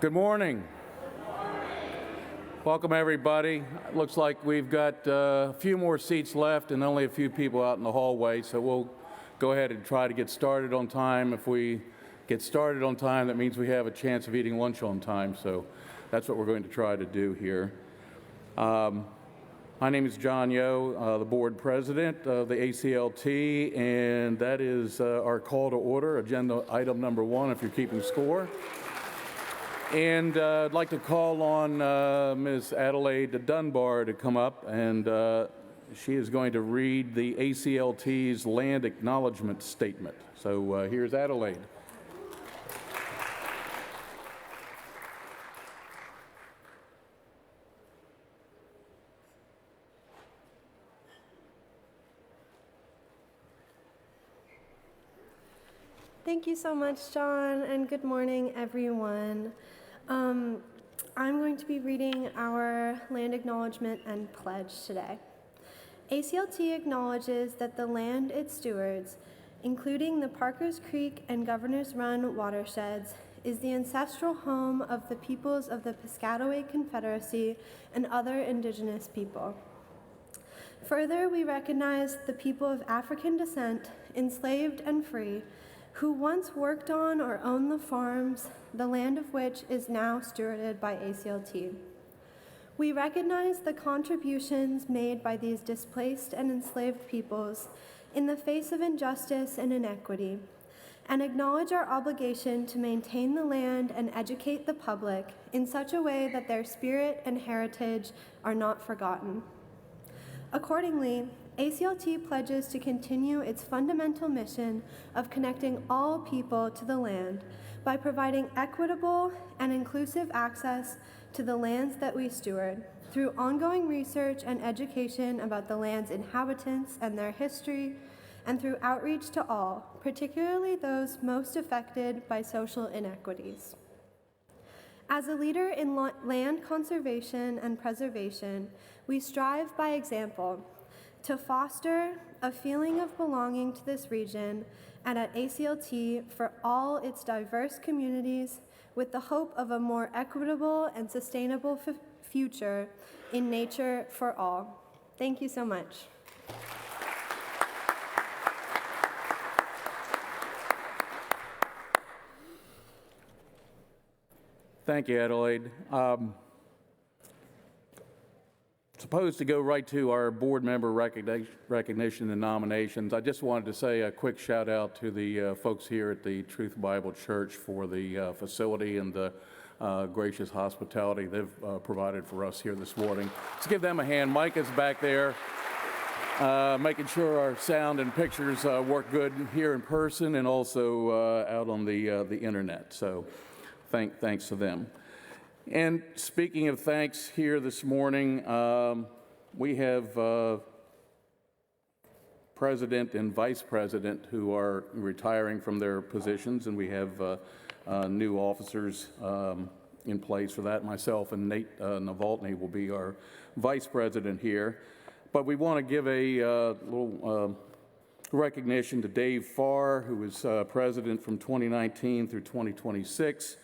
Good morning. Welcome, everybody. It looks like we've got a few more seats left and only a few people out in the hallway, so we'll go ahead and try to get started on time. If we get started on time, that means we have a chance of eating lunch on time, so that's what we're going to try to do here. My name is John Yo, the board president of the ACLT, and that is our call to order, agenda item number 1, if you're keeping score. And I'd like to call on Ms. Adelaide Dunbar to come up, and she is going to read the ACLT's land acknowledgement statement. So here's Adelaide. Thank you so much, John, and good morning, everyone. I'm going to be reading our land acknowledgement and pledge today. ACLT acknowledges that the land it stewards, including the Parkers Creek and Governor's Run watersheds, is the ancestral home of the peoples of the Piscataway Confederacy and other indigenous people. Further, we recognize the people of African descent, enslaved and free, who once worked on or owned the farms, the land of which is now stewarded by ACLT. We recognize the contributions made by these displaced and enslaved peoples in the face of injustice and inequity, and acknowledge our obligation to maintain the land and educate the public in such a way that their spirit and heritage are not forgotten. Accordingly, ACLT pledges to continue its fundamental mission of connecting all people to the land by providing equitable and inclusive access to the lands that we steward through ongoing research and education about the land's inhabitants and their history, and through outreach to all, particularly those most affected by social inequities. As a leader in land conservation and preservation, we strive by example to foster a feeling of belonging to this region and at ACLT for all its diverse communities, with the hope of a more equitable and sustainable future in nature for all. Thank you so much. Thank you, Adelaide. Supposed to go right to our board member recognition and nominations. I just wanted to say a quick shout out to the folks here at the Truth Bible Church for the facility and the gracious hospitality they've provided for us here this morning. Let's give them a hand. Mike is back there making sure our sound and pictures work good here in person and also out on the internet. So thanks to them. And speaking of thanks here this morning, we have president and vice president who are retiring from their positions, and we have new officers in place for that. Myself and Nate Navalny will be our vice president here. But we want to give a little recognition to Dave Farr, who was president from 2019 through 2026.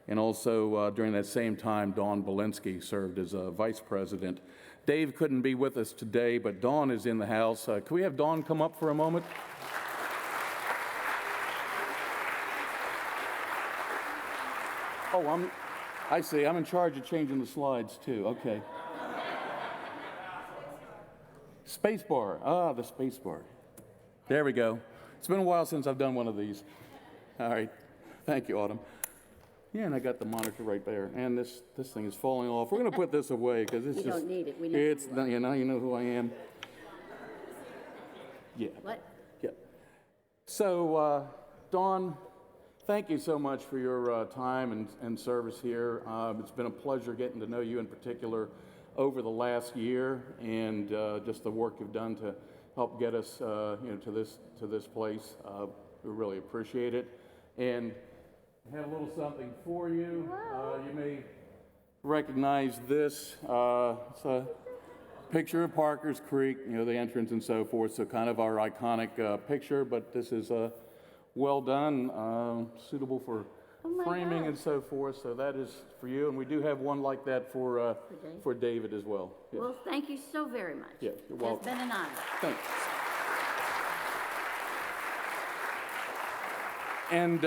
And also during that same time, Dawn Belinsky served as a vice president. Dave couldn't be with us today, but Dawn is in the house. Can we have Dawn come up for a moment? Oh, I see. I'm in charge of changing the slides too. Okay. Space bar. Ah, the space bar. There we go. It's been a while since I've done one of these. All right. Thank you, Autumn. Yeah, and I got the monitor right there, and this thing is falling off. We're going to put this away because it's you just. You don't need it. We know it's you know who I am. Yeah. What? Yeah. So, Dawn, thank you so much for your time and service here. It's been a pleasure getting to know you in particular over the last year, and just the work you've done to help get us, to this place. We really appreciate it, and. I have a little something for you. You may recognize this. It's a picture of Parkers Creek, the entrance and so forth, so kind of our iconic picture, but this is well done, suitable for my framing gosh. and so forth, so that is for you. And we do have one like that for David as well. Yeah. Well, thank you so very much. Yeah, you're welcome. It's been an honor. Thanks. And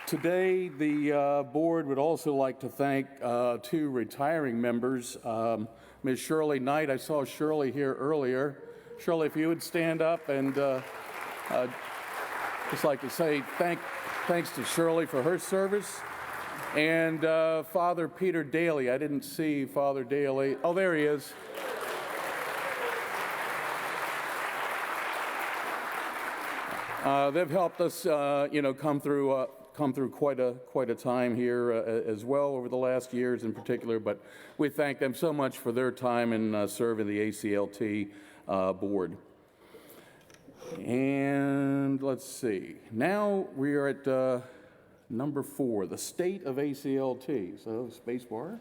today, the board would also like to thank two retiring members. Ms. Shirley Knight, I saw Shirley here earlier. Shirley, if you would stand up, and just like to say thanks to Shirley for her service. And Father Peter Daly, I didn't see Father Daly. Oh, there he is. They've helped us, come through quite a time here as well over the last years in particular. But we thank them so much for their time in serving the ACLT board. And let's see. Now we are at number 4, the state of ACLT. So space bar.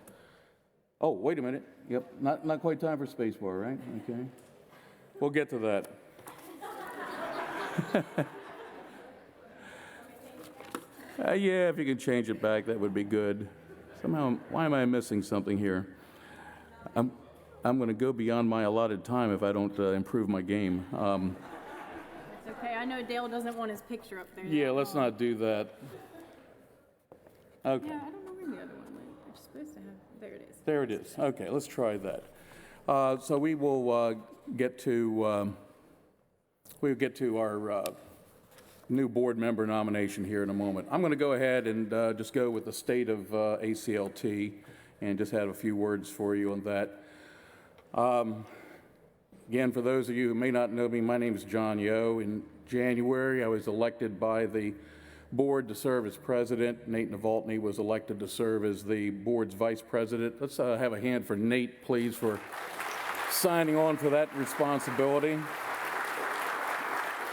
Oh, wait a minute. Yep, not quite time for space bar, right? Okay. We'll get to that. Yeah, if you could change it back, that would be good. Somehow, why am I missing something here? I'm going to go beyond my allotted time if I don't improve my game. It's okay. I know Dale doesn't want his picture up there. Yeah, let's not do that. Okay. Yeah, I don't know where the other one went. It's supposed to have. There it is. There it is. Okay, let's try that. So we will get to our new board member nomination here in a moment. I'm going to go ahead and just go with the state of ACLT and just have a few words for you on that. Again, for those of you who may not know me, my name is John Yo. In January, I was elected by the board to serve as president. Nate Navaltney was elected to serve as the board's vice president. Let's have a hand for Nate, please, for signing on for that responsibility.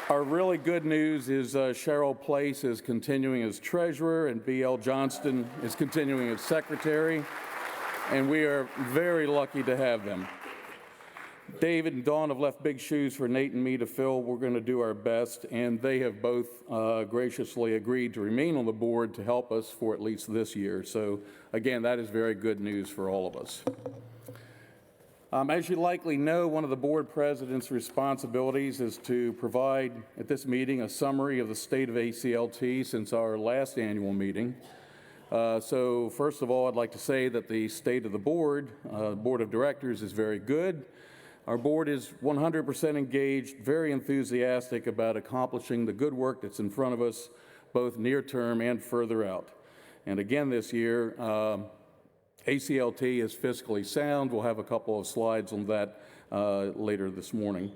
Our really good news is Cheryl Place is continuing as treasurer and B.L. Johnston is continuing as secretary, and we are very lucky to have them. David and Dawn have left big shoes for Nate and me to fill. We're going to do our best, and they have both graciously agreed to remain on the board to help us for at least this year. So again, that is very good news for all of us. As you likely know, one of the board president's responsibilities is to provide at this meeting a summary of the state of ACLT since our last annual meeting. So first of all, I'd like to say that the state of the board of directors is very good. Our board is 100% engaged, very enthusiastic about accomplishing the good work that's in front of us, both near term and further out. And again this year, ACLT is fiscally sound. We'll have a couple of slides on that later this morning.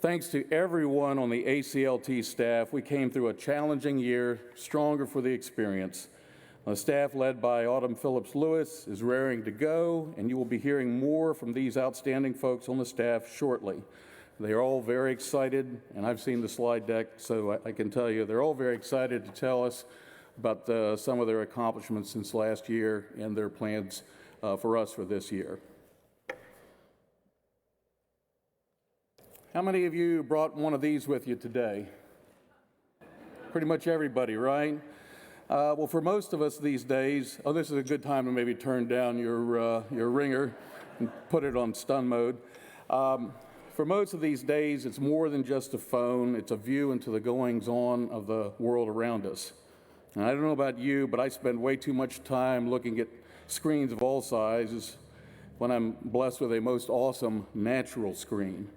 Thanks to everyone on the ACLT staff, we came through a challenging year, stronger for the experience. The staff led by Autumn Phillips-Lewis is raring to go, and you will be hearing more from these outstanding folks on the staff shortly. They are all very excited, and I've seen the slide deck, so I can tell you they're all very excited to tell us about some of their accomplishments since last year and their plans for us for this year. How many of you brought one of these with you today? Pretty much everybody, right? Well, for most of us these days, this is a good time to maybe turn down your ringer and put it on stun mode. For most of these days, it's more than just a phone. It's a view into the goings-on of the world around us. And I don't know about you, but I spend way too much time looking at screens of all sizes when I'm blessed with a most awesome natural screen.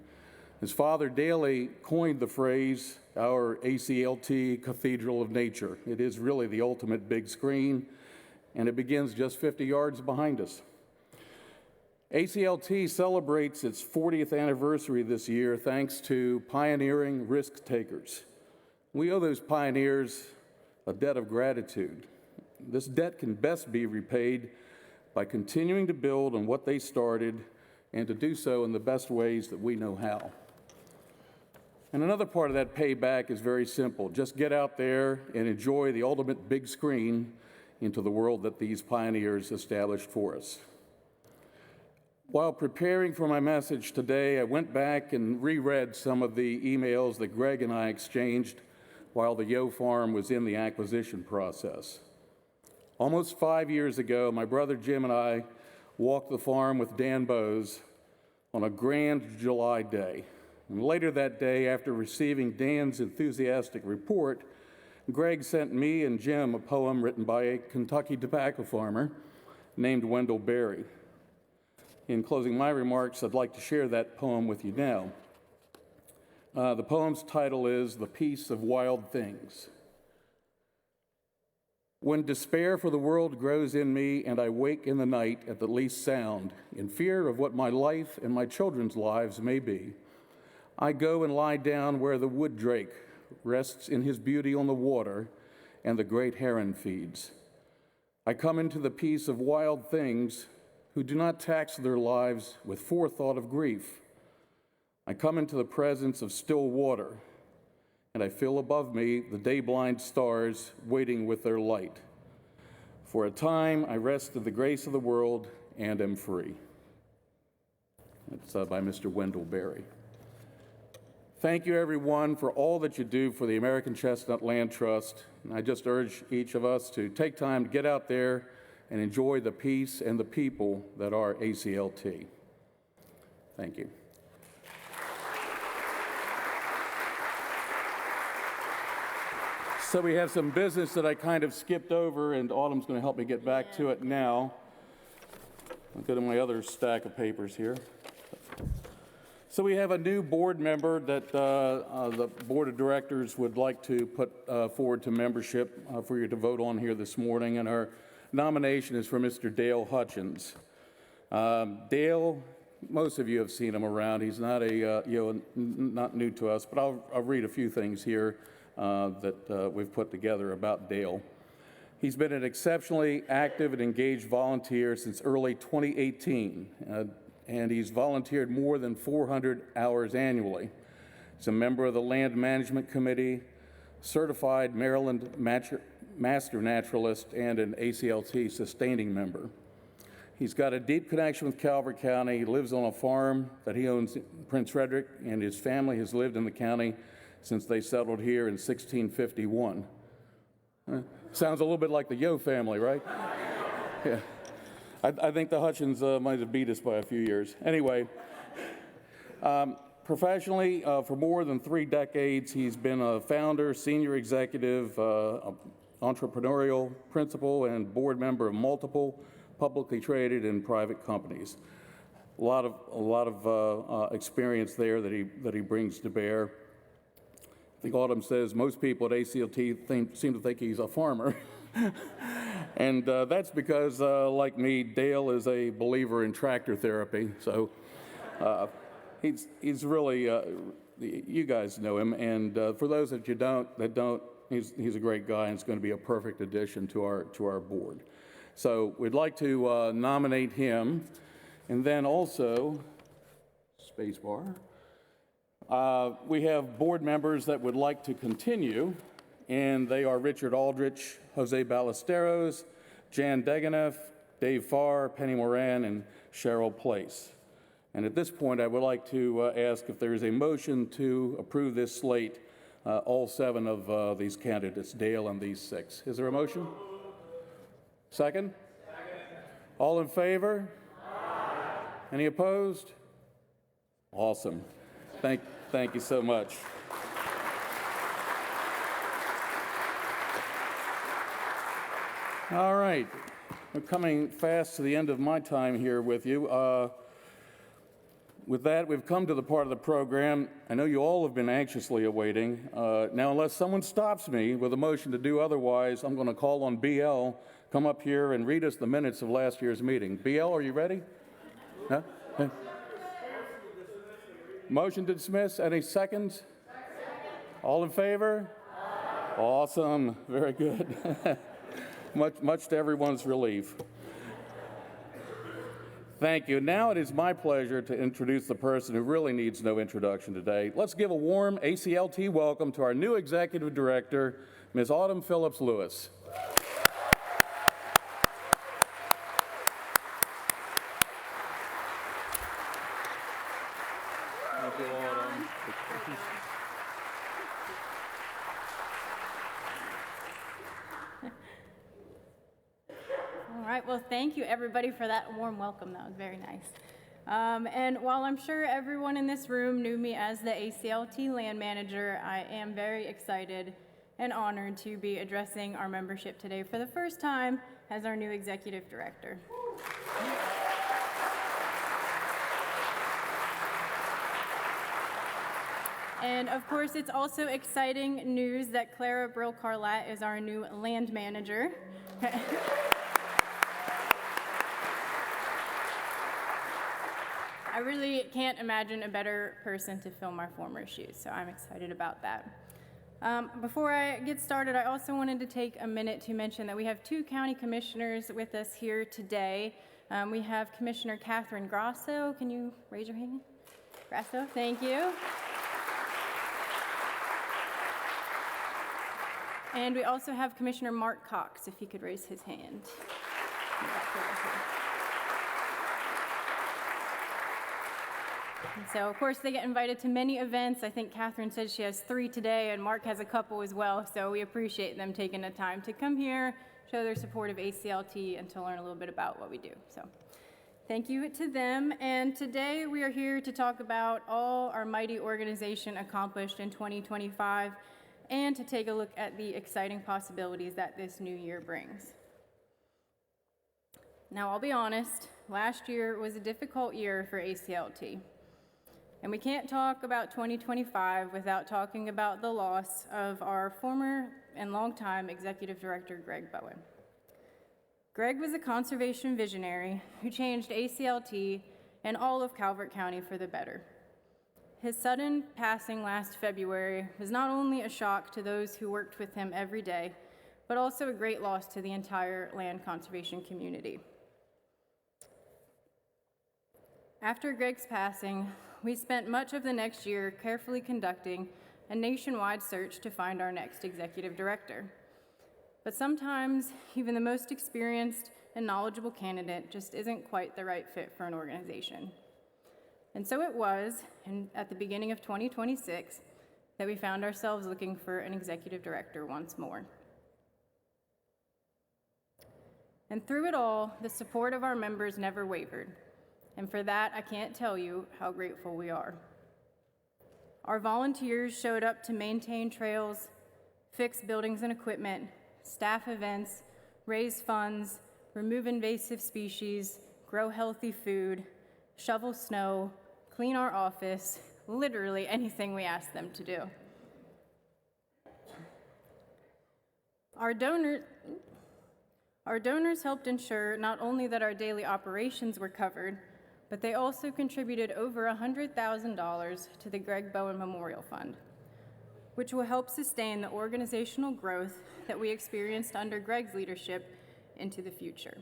As Father Daly coined the phrase, our ACLT Cathedral of Nature. It is really the ultimate big screen, and it begins just 50 yards behind us. ACLT celebrates its 40th anniversary this year thanks to pioneering risk takers. We owe those pioneers a debt of gratitude. This debt can best be repaid by continuing to build on what they started and to do so in the best ways that we know how. And another part of that payback is very simple. Just get out there and enjoy the ultimate big screen into the world that these pioneers established for us. While preparing for my message today, I went back and reread some of the emails that Greg and I exchanged while the Yo Farm was in the acquisition process. Almost 5 years ago, my brother Jim and I walked the farm with Dan Bowes on a grand July day. And later that day, after receiving Dan's enthusiastic report, Greg sent me and Jim a poem written by a Kentucky tobacco farmer named Wendell Berry. In closing my remarks, I'd like to share that poem with you now. The poem's title is The Peace of Wild Things. When despair for the world grows in me and I wake in the night at the least sound, in fear of what my life and my children's lives may be, I go and lie down where the wood drake rests in his beauty on the water and the great heron feeds. I come into the peace of wild things who do not tax their lives with forethought of grief. I come into the presence of still water, and I feel above me the day-blind stars waiting with their light. For a time, I rest in the grace of the world and am free. That's by Mr. Wendell Berry. Thank you, everyone, for all that you do for the American Chestnut Land Trust. And I just urge each of us to take time to get out there and enjoy the peace and the people that are ACLT. Thank you. So we have some business that I kind of skipped over, and Autumn's going to help me get back to it now. I'll go to my other stack of papers here. So we have a new board member that the board of directors would like to put forward to membership for you to vote on here this morning, and our nomination is for Mr. Dale Hutchins. Dale, most of you have seen him around. He's not not new to us, but I'll read a few things here that we've put together about Dale. He's been an exceptionally active and engaged volunteer since early 2018, and he's volunteered more than 400 hours annually. He's a member of the Land Management Committee, certified Maryland Master Naturalist, and an ACLT sustaining member. He's got a deep connection with Calvert County. He lives on a farm that he owns in Prince Frederick, and his family has lived in the county since they settled here in 1651. Sounds a little bit like the Yo family, right? Yeah. I think the Hutchins might have beat us by a few years. Anyway, professionally, for more than 3 decades, he's been a founder, senior executive, entrepreneurial principal, and board member of multiple publicly traded and private companies. A lot of experience there that he brings to bear. I think Autumn says most people at ACLT seem to think he's a farmer. And that's because, like me, Dale is a believer in tractor therapy. So he's really, you guys know him. And for those that don't, he's a great guy, and it's going to be a perfect addition to our board. So we'd like to nominate him. And then also, space bar. We have board members that would like to continue, and they are Richard Aldrich, Jose Ballesteros, Jan Deganeff, Dave Farr, Penny Moran, and Cheryl Place. And at this point, I would like to ask if there is a motion to approve this slate, all 7 of these candidates, Dale and these 6. Is there a motion? Second? All in favor? Any opposed? Awesome. Thank you so much. All right, we're coming fast to the end of my time here with you. With that, we've come to the part of the program I know you all have been anxiously awaiting. Now, unless someone stops me with a motion to do otherwise, I'm going to call on BL, come up here and read us the minutes of last year's meeting. BL, are you ready? Huh? Motion to dismiss. Any seconds? All in favor? Awesome. Very good. much to everyone's relief. Thank you. Now it is my pleasure to introduce the person who really needs no introduction today. Let's give a warm ACLT welcome to our new executive director, Ms. Autumn Phillips Lewis. Thank you, Autumn. All right, well, thank you everybody for that warm welcome. That was very nice. And while I'm sure everyone in this room knew me as the ACLT land manager, I am very excited and honored to be addressing our membership today for the first time as our new executive director. And of course, it's also exciting news that Clara Brill-Carlat is our new land manager. I really can't imagine a better person to fill my former shoes, so I'm excited about that. Before I get started, I also wanted to take a minute to mention that we have two county commissioners with us here today. We have Commissioner Catherine Grasso. Can you raise your hand? Grasso, thank you. And we also have Commissioner Mark Cox, if he could raise his hand. And so, of course, they get invited to many events. I think Catherine said she has 3 today, and Mark has a couple as well. So we appreciate them taking the time to come here, show their support of ACLT, and to learn a little bit about what we do. So thank you to them. And today we are here to talk about all our mighty organization accomplished in 2025, and to take a look at the exciting possibilities that this new year brings. Now, I'll be honest, last year was a difficult year for ACLT. And we can't talk about 2025 without talking about the loss of our former and longtime executive director, Greg Bowen. Greg was a conservation visionary who changed ACLT and all of Calvert County for the better. His sudden passing last February was not only a shock to those who worked with him every day, but also a great loss to the entire land conservation community. After Greg's passing, we spent much of the next year carefully conducting a nationwide search to find our next executive director. But sometimes, even the most experienced and knowledgeable candidate just isn't quite the right fit for an organization. And so it was, at the beginning of 2026, that we found ourselves looking for an executive director once more. And through it all, the support of our members never wavered. And for that, I can't tell you how grateful we are. Our volunteers showed up to maintain trails, fix buildings and equipment, staff events, raise funds, remove invasive species, grow healthy food, shovel snow, clean our office, literally anything we asked them to do. Our donors helped ensure not only that our daily operations were covered, but they also contributed over $100,000 to the Greg Bowen Memorial Fund, which will help sustain the organizational growth that we experienced under Greg's leadership into the future.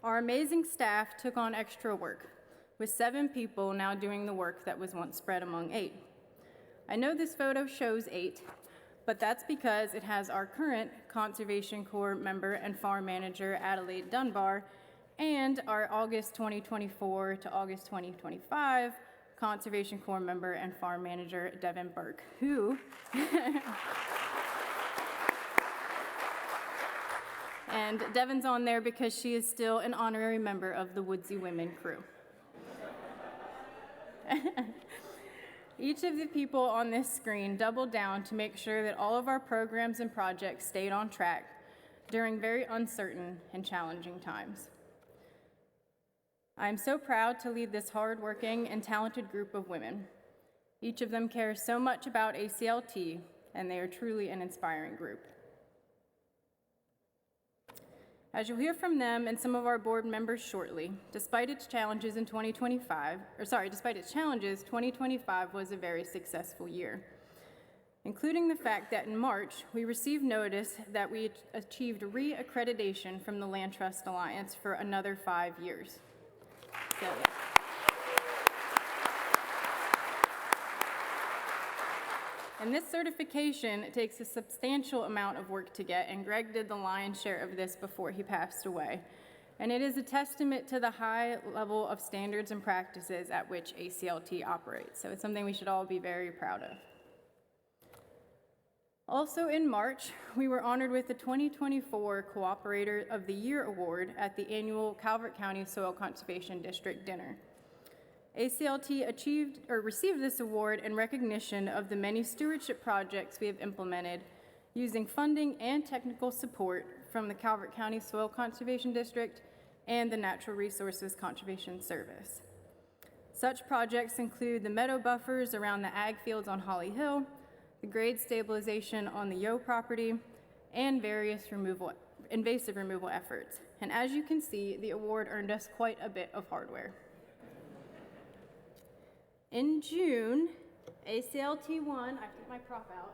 Our amazing staff took on extra work, with 7 people now doing the work that was once spread among 8. I know this photo shows 8, but that's because it has our current Conservation Corps member and farm manager, Adelaide Dunbar, and our August 2024 to August 2025 Conservation Corps member and farm manager, Devin Burke, who and Devin's on there because she is still an honorary member of the Woodsy Women crew. Each of the people on this screen doubled down to make sure that all of our programs and projects stayed on track during very uncertain and challenging times. I am so proud to lead this hardworking and talented group of women. Each of them cares so much about ACLT, and they are truly an inspiring group. As you'll hear from them and some of our board members shortly, despite its challenges, 2025 was a very successful year, including the fact that in March, we received notice that we achieved re-accreditation from the Land Trust Alliance for another 5 years. So, and this certification takes a substantial amount of work to get, and Greg did the lion's share of this before he passed away. and it is a testament to the high level of standards and practices at which ACLT operates. So it's something we should all be very proud of. Also in March, we were honored with the 2024 Cooperator of the Year Award at the annual Calvert County Soil Conservation District dinner. ACLT received this award in recognition of the many stewardship projects we have implemented using funding and technical support from the Calvert County Soil Conservation District and the Natural Resources Conservation Service. Such projects include the meadow buffers around the ag fields on Holly Hill, the grade stabilization on the Yo property, and various invasive removal efforts. And as you can see, the award earned us quite a bit of hardware. In June, ACLT won, I took my prop out.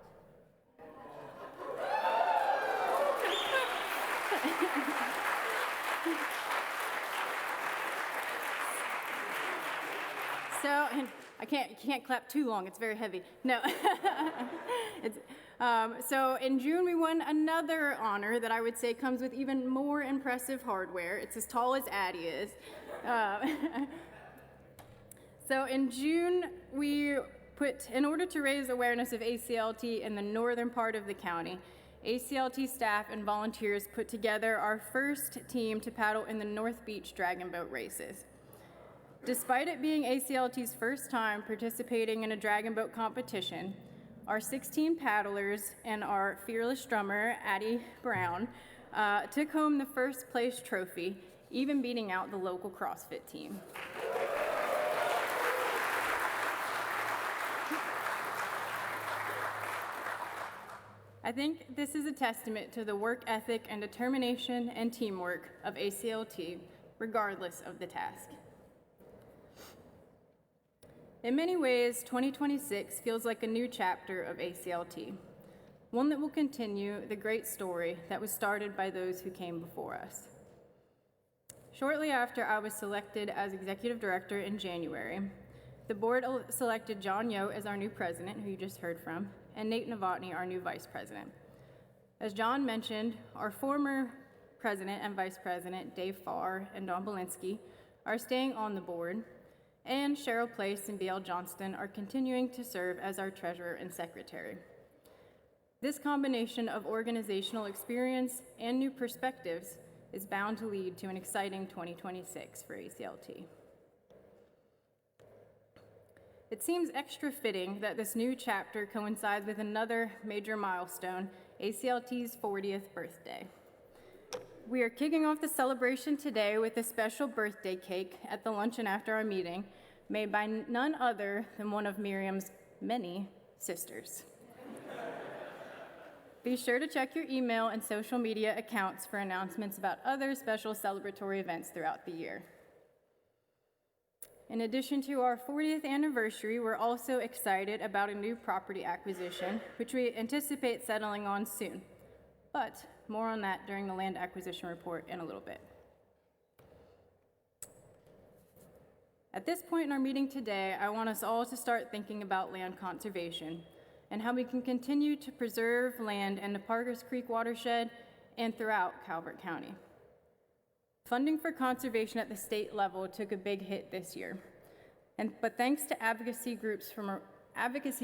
So, and you can't clap too long, it's very heavy. No. So in June, we won another honor that I would say comes with even more impressive hardware. It's as tall as Addie is. So in June, in order to raise awareness of ACLT in the northern part of the county, ACLT staff and volunteers put together our first team to paddle in the North Beach Dragon Boat races. Despite it being ACLT's first time participating in a dragon boat competition, our 16 paddlers and our fearless drummer, Addie Brown, took home the first place trophy, even beating out the local CrossFit team. I think this is a testament to the work ethic and determination and teamwork of ACLT, regardless of the task. In many ways, 2026 feels like a new chapter of ACLT, one that will continue the great story that was started by those who came before us. Shortly after I was selected as executive director in January, the board selected John Yo as our new president, who you just heard from, and Nate Novotny, our new vice president. As John mentioned, our former president and vice president, Dave Farr and Don Belinsky, are staying on the board, and Cheryl Place and B.L. Johnston are continuing to serve as our treasurer and secretary. This combination of organizational experience and new perspectives is bound to lead to an exciting 2026 for ACLT. It seems extra fitting that this new chapter coincides with another major milestone, ACLT's 40th birthday. We are kicking off the celebration today with a special birthday cake at the luncheon after our meeting, made by none other than one of Miriam's many sisters. Be sure to check your email and social media accounts for announcements about other special celebratory events throughout the year. In addition to our 40th anniversary, we're also excited about a new property acquisition, which we anticipate settling on soon. But more on that during the land acquisition report in a little bit. At this point in our meeting today, I want us all to start thinking about land conservation and how we can continue to preserve land in the Parkers Creek watershed and throughout Calvert County. Funding for conservation at the state level took a big hit this year, but thanks to advocacy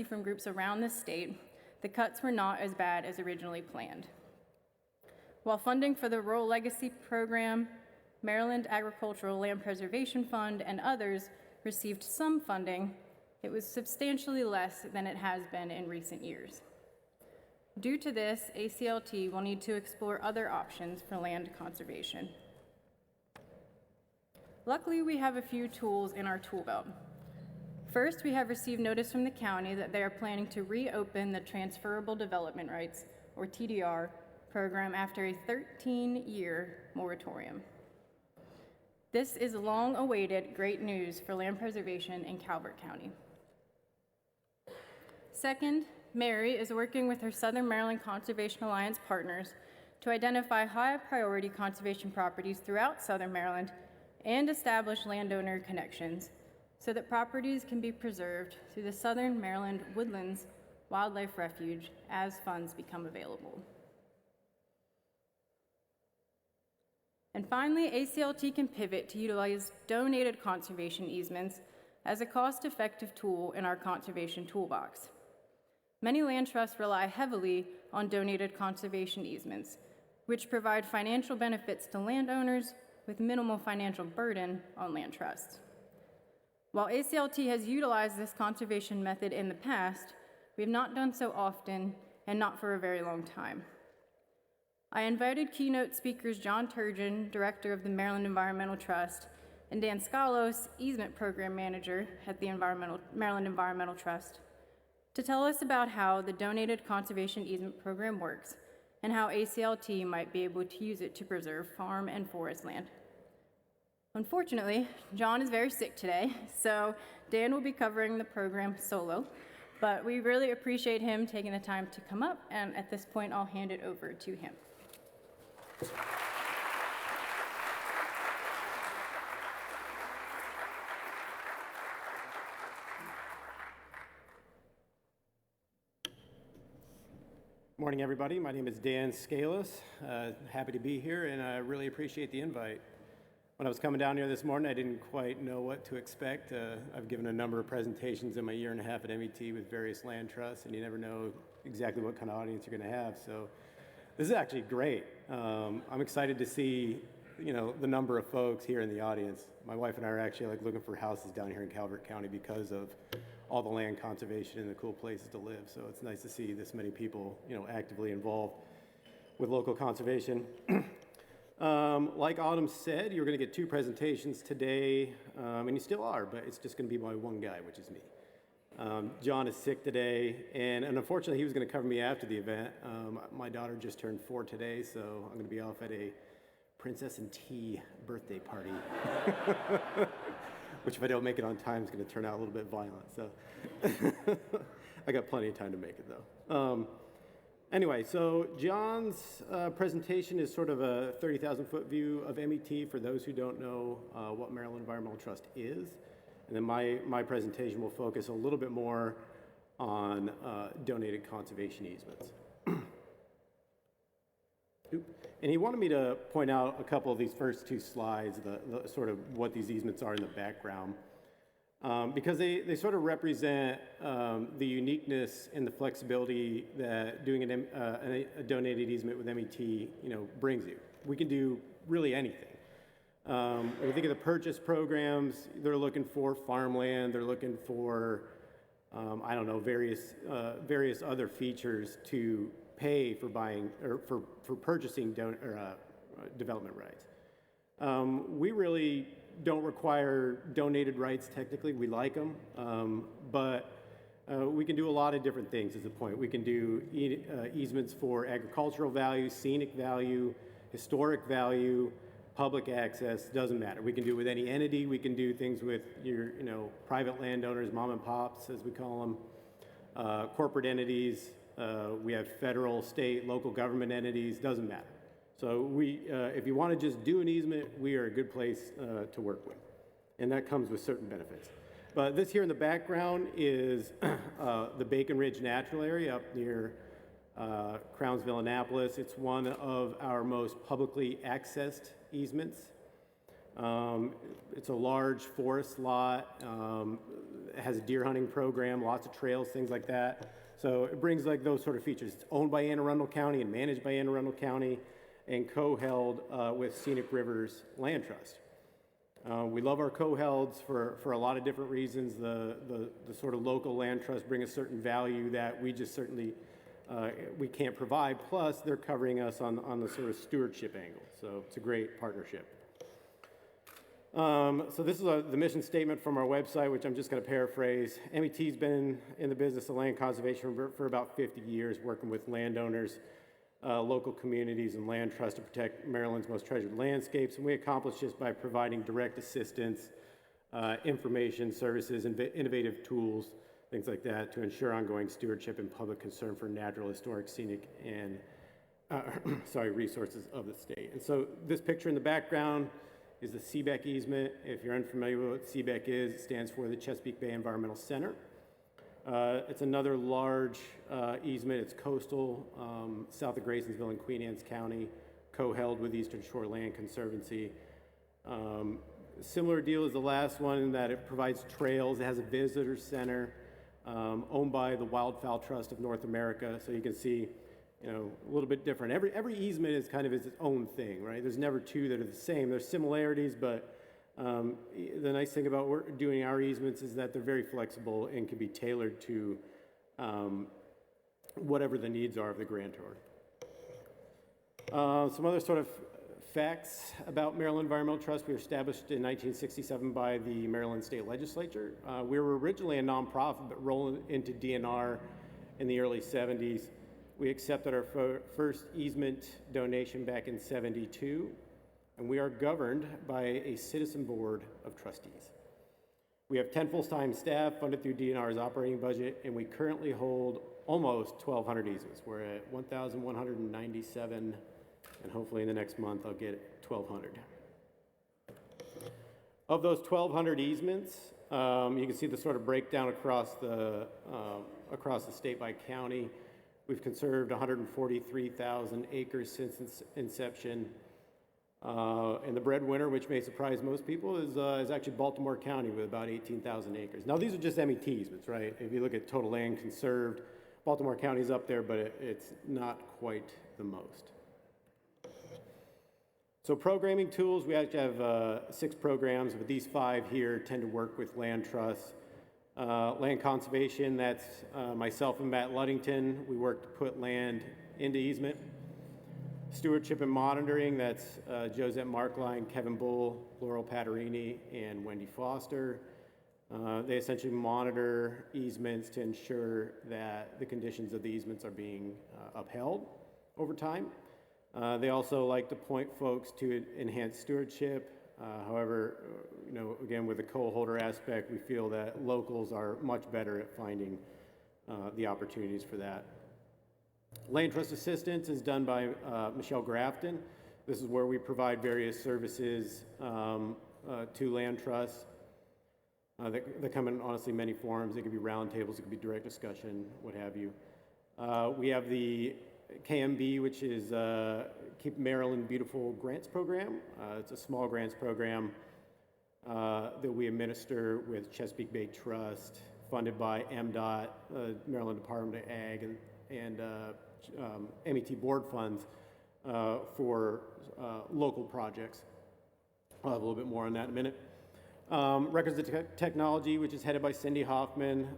from groups around the state, the cuts were not as bad as originally planned. While funding for the Rural Legacy Program, Maryland Agricultural Land Preservation Fund, and others received some funding, it was substantially less than it has been in recent years. Due to this, ACLT will need to explore other options for land conservation. Luckily, we have a few tools in our tool belt. First, we have received notice from the county that they are planning to reopen the Transferable Development Rights, or TDR, program after a 13-year moratorium. This is long-awaited great news for land preservation in Calvert County. Second, Mary is working with her Southern Maryland Conservation Alliance partners to identify high-priority conservation properties throughout Southern Maryland and establish landowner connections so that properties can be preserved through the Southern Maryland Woodlands Wildlife Refuge as funds become available. And finally, ACLT can pivot to utilize donated conservation easements as a cost-effective tool in our conservation toolbox. Many land trusts rely heavily on donated conservation easements, which provide financial benefits to landowners with minimal financial burden on land trusts. While ACLT has utilized this conservation method in the past, we have not done so often and not for a very long time. I invited keynote speakers John Turgeon, Director of the Maryland Environmental Trust, and Dan Scalos, Easement Program Manager at the Maryland Environmental Trust, to tell us about how the Donated Conservation Easement Program works and how ACLT might be able to use it to preserve farm and forest land. Unfortunately, John is very sick today, so Dan will be covering the program solo, but we really appreciate him taking the time to come up, and at this point, I'll hand it over to him. Morning, everybody. My name is Dan Scalos. Happy to be here, and I really appreciate the invite. When I was coming down here this morning, I didn't quite know what to expect. I've given a number of presentations in my year and a half at MET with various land trusts, and you never know exactly what kind of audience you're going to have. So this is actually great. I'm excited to see, the number of folks here in the audience. My wife and I are actually looking for houses down here in Calvert County because of all the land conservation and the cool places to live. So it's nice to see this many people, actively involved with local conservation. Like Autumn said, you're going to get two presentations today, and you still are, but it's just going to be by one guy, which is me. John is sick today, and unfortunately, he was going to cover me after the event. My daughter just turned 4 today, so I'm going to be off at a Princess and Tea birthday party, which if I don't make it on time is going to turn out a little bit violent. So I got plenty of time to make it, though. Anyway, so John's presentation is sort of a 30,000-foot view of MET for those who don't know what Maryland Environmental Trust is. And then my presentation will focus a little bit more on donated conservation easements. And he wanted me to point out a couple of these first two slides, the sort of what these easements are in the background, because they sort of represent the uniqueness and the flexibility that doing a donated easement with MET, brings you. We can do really anything. When you think of the purchase programs, they're looking for farmland, they're looking for, various other features to pay for buying or for purchasing development rights. We really don't require donated rights technically. We like them, but we can do a lot of different things is the point. We can do easements for agricultural value, scenic value, historic value, public access, doesn't matter. We can do it with any entity. We can do things with your, private landowners, mom and pops, as we call them, corporate entities. We have federal, state, local government entities, doesn't matter. So if you want to just do an easement, we are a good place to work with. And that comes with certain benefits. But this here in the background is the Bacon Ridge Natural Area up near Crownsville, Annapolis. It's one of our most publicly accessed easements. It's a large forest lot. It has a deer hunting program, lots of trails, things like that. So it brings those sort of features. It's owned by Anne Arundel County and managed by Anne Arundel County and co-held with Scenic Rivers Land Trust. We love our co-helds for a lot of different reasons. The sort of local land trusts bring a certain value that we just certainly we can't provide. Plus, they're covering us on the sort of stewardship angle. So it's a great partnership. So this is the mission statement from our website, which I'm just going to paraphrase. MET's been in the business of land conservation for about 50 years, working with landowners, local communities, and land trusts to protect Maryland's most treasured landscapes. And we accomplish this by providing direct assistance, information, services, and innovative tools, things like that, to ensure ongoing stewardship and public concern for natural, historic, scenic, and resources of the state. And so this picture in the background is the CBEC easement. If you're unfamiliar with what CBEC is, it stands for the Chesapeake Bay Environmental Center. It's another large easement. It's coastal, south of Graysonsville in Queen Anne's County, co-held with Eastern Shore Land Conservancy. Similar deal as the last one in that it provides trails. It has a visitor center owned by the Wildfowl Trust of North America. So you can see, a little bit different. Every easement is kind of its own thing, right? There's never two that are the same. There's similarities, but the nice thing about doing our easements is that they're very flexible and can be tailored to whatever the needs are of the grantor. Some other sort of facts about Maryland Environmental Trust. We were established in 1967 by the Maryland State Legislature. We were originally a nonprofit, but rolled into DNR in the early 70s. We accepted our first easement donation back in 72, and we are governed by a citizen board of trustees. We have 10 full-time staff funded through DNR's operating budget, and we currently hold almost 1,200 easements. We're at 1,197, and hopefully in the next month I'll get 1,200. Of those 1,200 easements, you can see the sort of breakdown across the state by county. We've conserved 143,000 acres since inception. And the breadwinner, which may surprise most people, is actually Baltimore County with about 18,000 acres. Now, these are just MET easements, right? If you look at total land conserved, Baltimore County's up there, but it's not quite the most. So programming tools, we actually have 6 programs, but these 5 here tend to work with land trusts. Land conservation, that's myself and Matt Luddington. We work to put land into easement. Stewardship and monitoring, that's Josette Markline, Kevin Bull, Laurel Patarini, and Wendy Foster. They essentially monitor easements to ensure that the conditions of the easements are being upheld over time. They also like to point folks to enhance stewardship. However, again, with the co-holder aspect, we feel that locals are much better at finding the opportunities for that. Land trust assistance is done by Michelle Grafton. This is where we provide various services to land trusts. They come in, honestly, many forms. They could be roundtables, it could be direct discussion, what have you. We have the KMB, which is Keep Maryland Beautiful Grants Program. It's a small grants program that we administer with Chesapeake Bay Trust, funded by MDOT, Maryland Department of Ag, and MET board funds for local projects. I'll have a little bit more on that in a minute. Records of Technology, which is headed by Cindy Hoffman.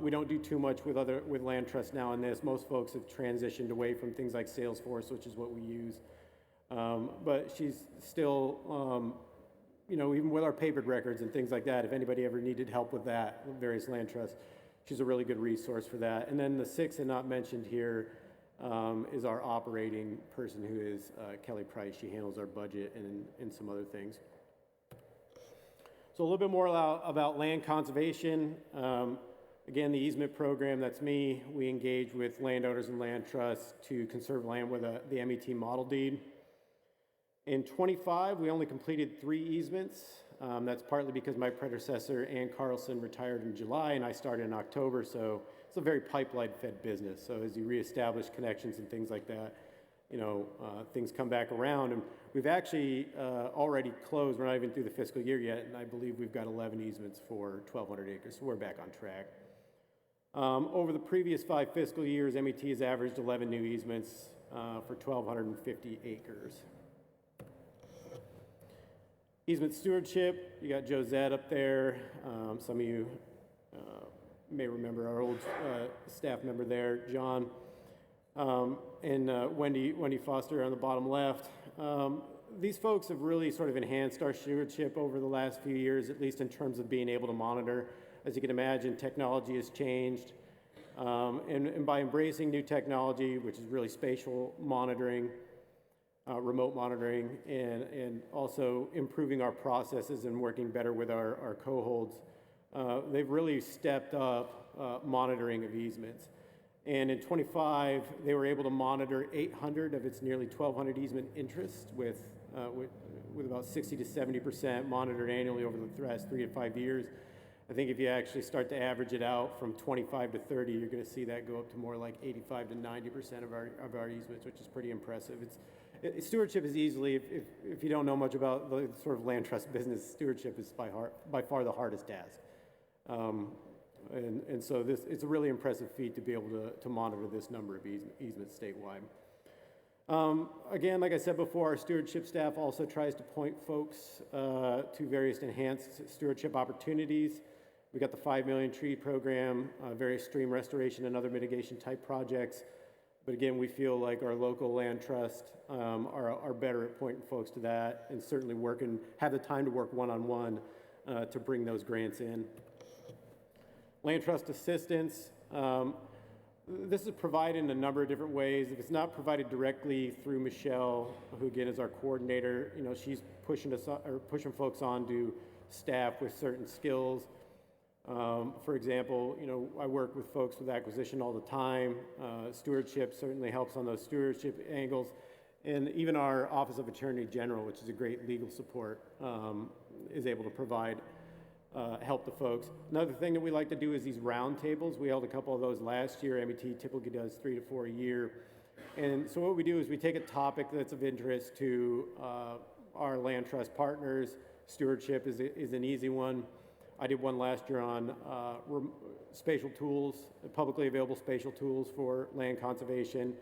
We don't do too much with land trusts now in this. Most folks have transitioned away from things like Salesforce, which is what we use. But she's still, even with our papered records and things like that, if anybody ever needed help with that, with various land trusts, she's a really good resource for that. And then the 6th and not mentioned here is our operating person, who is Kelly Price. She handles our budget and some other things. So a little bit more about land conservation. Again, the easement program, that's me. We engage with landowners and land trusts to conserve land with the MET model deed. In 25, we only completed 3 easements. That's partly because my predecessor, Ann Carlson, retired in July and I started in October, so it's a very pipeline-fed business. So as you reestablish connections and things like that, things come back around. And we've actually already closed. We're not even through the fiscal year yet, and I believe we've got 11 easements for 1,200 acres, so we're back on track. Over the previous 5 fiscal years, MET has averaged 11 new easements for 1,250 acres. Easement stewardship, you got Josette up there. Some of you may remember our old staff member there, John. And Wendy Foster on the bottom left. These folks have really sort of enhanced our stewardship over the last few years, at least in terms of being able to monitor. As you can imagine, technology has changed. And by embracing new technology, which is really spatial monitoring, remote monitoring, and also improving our processes and working better with our co-holds, they've really stepped up monitoring of easements. And in 25, they were able to monitor 800 of its nearly 1,200 easement interests with about 60 to 70% monitored annually over the last 3 to 5 years. I think if you actually start to average it out from 25 to 30, you're going to see that go up to more like 85 to 90% of our easements, which is pretty impressive. Stewardship is easily, if you don't know much about the sort of land trust business, stewardship is by far the hardest task. And so it's a really impressive feat to be able to monitor this number of easements statewide. Again, like I said before, our stewardship staff also tries to point folks to various enhanced stewardship opportunities. We got the 5 million tree program, various stream restoration and other mitigation type projects. But again, we feel like our local land trust are better at pointing folks to that, and certainly have the time to work one-on-one to bring those grants in. Land trust assistance. This is provided in a number of different ways. If it's not provided directly through Michelle, who again is our coordinator, she's pushing folks on to staff with certain skills. For example, I work with folks with acquisition all the time. Stewardship certainly helps on those stewardship angles. And even our Office of Attorney General, which is a great legal support, is able to provide help to folks. Another thing that we like to do is these round tables. We held a couple of those last year. MET typically does 3 to 4 a year. And so what we do is we take a topic that's of interest to our land trust partners. Stewardship is an easy one. I did one last year on spatial tools, publicly available spatial tools for land conservation.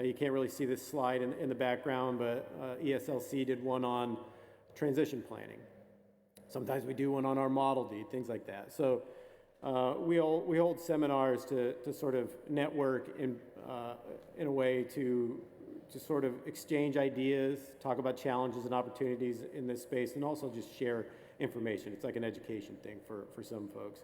You can't really see this slide in the background, but ESLC did one on transition planning. Sometimes we do one on our model deed, things like that. So we hold seminars to sort of network in a way to sort of exchange ideas, talk about challenges and opportunities in this space, and also just share information. It's like an education thing for some folks.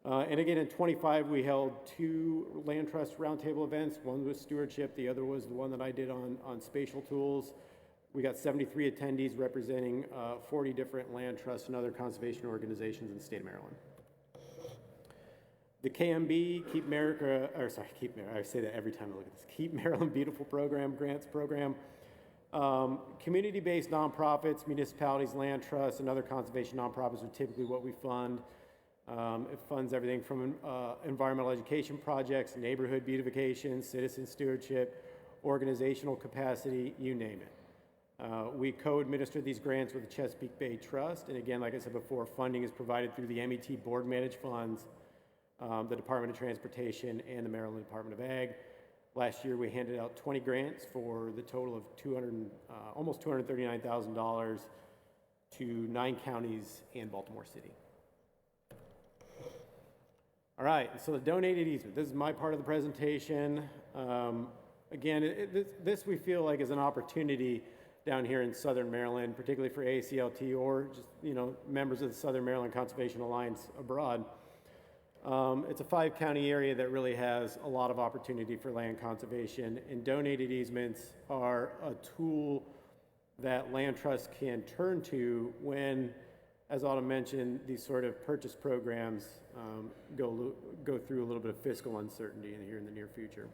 And again, in 25, we held 2 land trust roundtable events. One was stewardship. The other was the one that I did on spatial tools. We got 73 attendees representing 40 different land trusts and other conservation organizations in the state of Maryland. The KMB, I say that every time I look at this, Keep Maryland Beautiful program, grants program. Community-based nonprofits, municipalities, land trusts, and other conservation nonprofits are typically what we fund. It funds everything from environmental education projects, neighborhood beautification, citizen stewardship, organizational capacity, you name it. We co-administer these grants with the Chesapeake Bay Trust, and again, like I said before, funding is provided through the MET board managed funds, the Department of Transportation, and the Maryland Department of Ag. Last year, we handed out 20 grants for the total of almost $239,000 to 9 counties and Baltimore City. All right, so the donated easement. This is my part of the presentation. Again, this we feel like is an opportunity down here in Southern Maryland, particularly for ACLT or just members of the Southern Maryland Conservation Alliance abroad. It's a 5-county area that really has a lot of opportunity for land conservation, and donated easements are a tool that land trusts can turn to when, as Autumn mentioned, these sort of purchase programs go through a little bit of fiscal uncertainty here in the near future.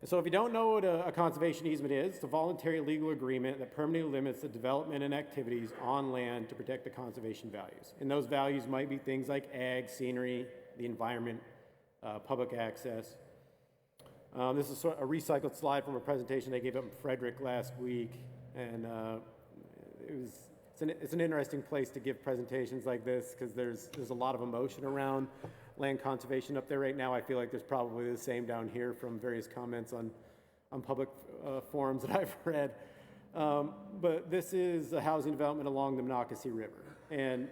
So if you don't know what a conservation easement is, it's a voluntary legal agreement that permanently limits the development and activities on land to protect the conservation values. And those values might be things like ag, scenery, the environment, public access. This is a recycled slide from a presentation they gave up in Frederick last week, and it's an interesting place to give presentations like this because there's a lot of emotion around land conservation up there right now. I feel like there's probably the same down here from various comments on public forums that I've read. But this is a housing development along the Monocacy River, and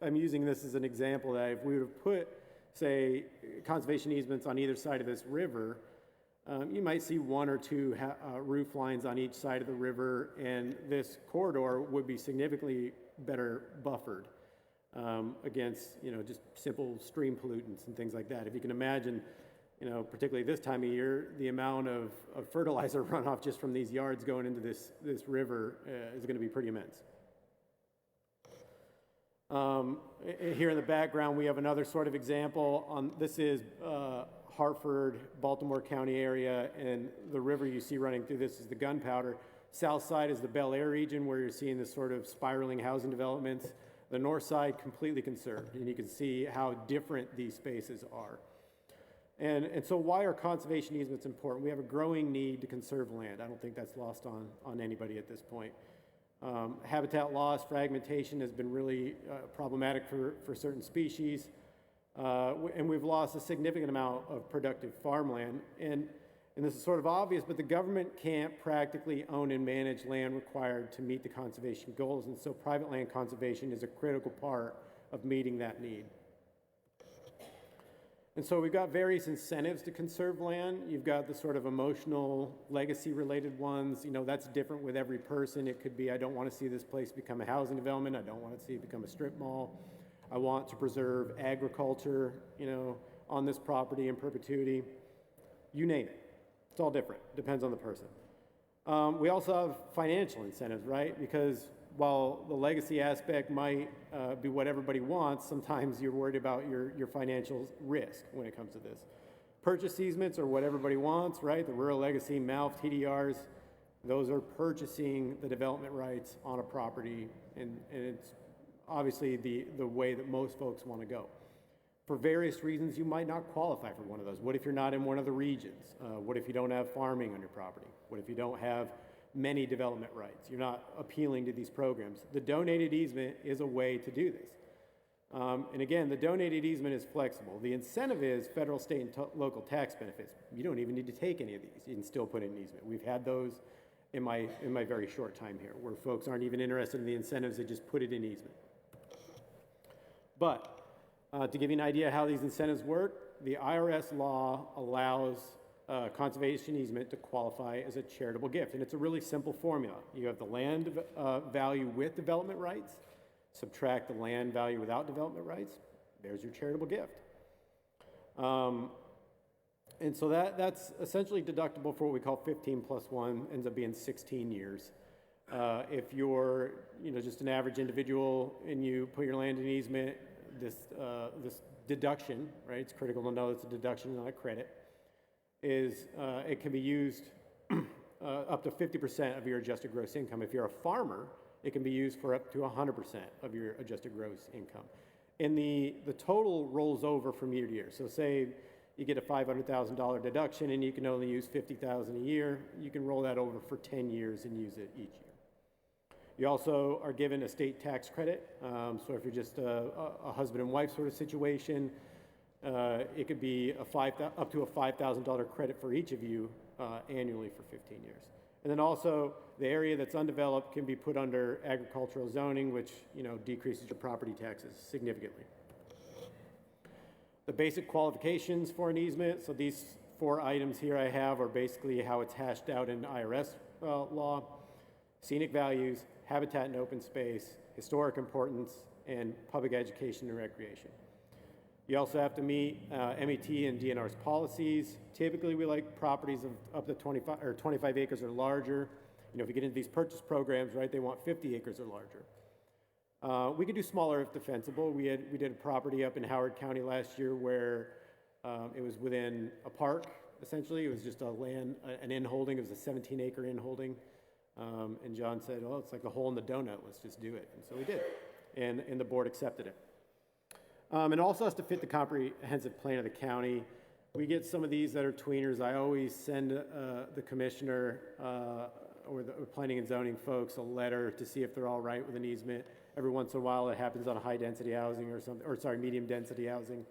I'm using this as an example that if we would have put, say, conservation easements on either side of this river, you might see 1 or 2 roof lines on each side of the river, and this corridor would be significantly better buffered against, just simple stream pollutants and things like that. If you can imagine, particularly this time of year, the amount of fertilizer runoff just from these yards going into this river is going to be pretty immense. Here in the background, we have another sort of example. This is Hartford, Baltimore County area, and the river you see running through this is the Gunpowder. South side is the Bel Air region where you're seeing this sort of spiraling housing developments. The north side completely conserved, and you can see how different these spaces are. And so why are conservation easements important? We have a growing need to conserve land. I don't think that's lost on anybody at this point. Habitat loss, fragmentation has been really problematic for certain species. And we've lost a significant amount of productive farmland. And this is sort of obvious, but the government can't practically own and manage land required to meet the conservation goals. And so private land conservation is a critical part of meeting that need. And so we've got various incentives to conserve land. You've got the sort of emotional, legacy-related ones. You know, that's different with every person. It could be, I don't want to see this place become a housing development. I don't want to see it become a strip mall. I want to preserve agriculture, you know, on this property in perpetuity. You name it. It's all different. Depends on the person. We also have financial incentives, right? Because while the legacy aspect might be what everybody wants, sometimes you're worried about your financial risk when it comes to this. Purchase easements are what everybody wants, right? The rural legacy, MALF, TDRs, those are purchasing the development rights on a property, and it's obviously the way that most folks want to go. For various reasons, you might not qualify for one of those. What if you're not in one of the regions? What if you don't have farming on your property? What if you don't have many development rights? You're not appealing to these programs. The donated easement is a way to do this. And again, the donated easement is flexible. The incentive is federal, state, and local tax benefits. You don't even need to take any of these. You can still put in an easement. We've had those in my very short time here, where folks aren't even interested in the incentives, they just put it in easement. But to give you an idea how these incentives work, the IRS law allows conservation easement to qualify as a charitable gift. And it's a really simple formula. You have the land value with development rights, subtract the land value without development rights, there's your charitable gift. And so that's essentially deductible for what we call 15 plus 1, ends up being 16 years. If you're just an average individual and you put your land in easement, this deduction, right, it's critical to know it's a deduction, not a credit, is it can be used up to 50% of your adjusted gross income. If you're a farmer, it can be used for up to 100% of your adjusted gross income. And the total rolls over from year to year. So say you get a $500,000 deduction and you can only use $50,000 a year, you can roll that over for 10 years and use it each year. You also are given a state tax credit. So if you're just a husband and wife sort of situation, it could be up to a $5,000 credit for each of you annually for 15 years. And then also the area that's undeveloped can be put under agricultural zoning, which decreases your property taxes significantly. The basic qualifications for an easement, so these 4 items here I have are basically how it's hashed out in IRS law: scenic values, habitat and open space, historic importance, and public education and recreation. You also have to meet MET and DNR's policies. Typically, we like properties of up to 25 acres or larger. If you get into these purchase programs, right, they want 50 acres or larger. We could do smaller if defensible. We did a property up in Howard County last year where it was within a park, essentially. It was just an in-holding. It was a 17-acre in-holding. And John said, well, it's like a hole in the donut. Let's just do it. And so we did. And the board accepted it. And also has to fit the comprehensive plan of the county. We get some of these that are tweeners. I always send the commissioner or the planning and zoning folks a letter to see if they're all right with an easement. Every once in a while it happens on a high density housing or something, medium density housing.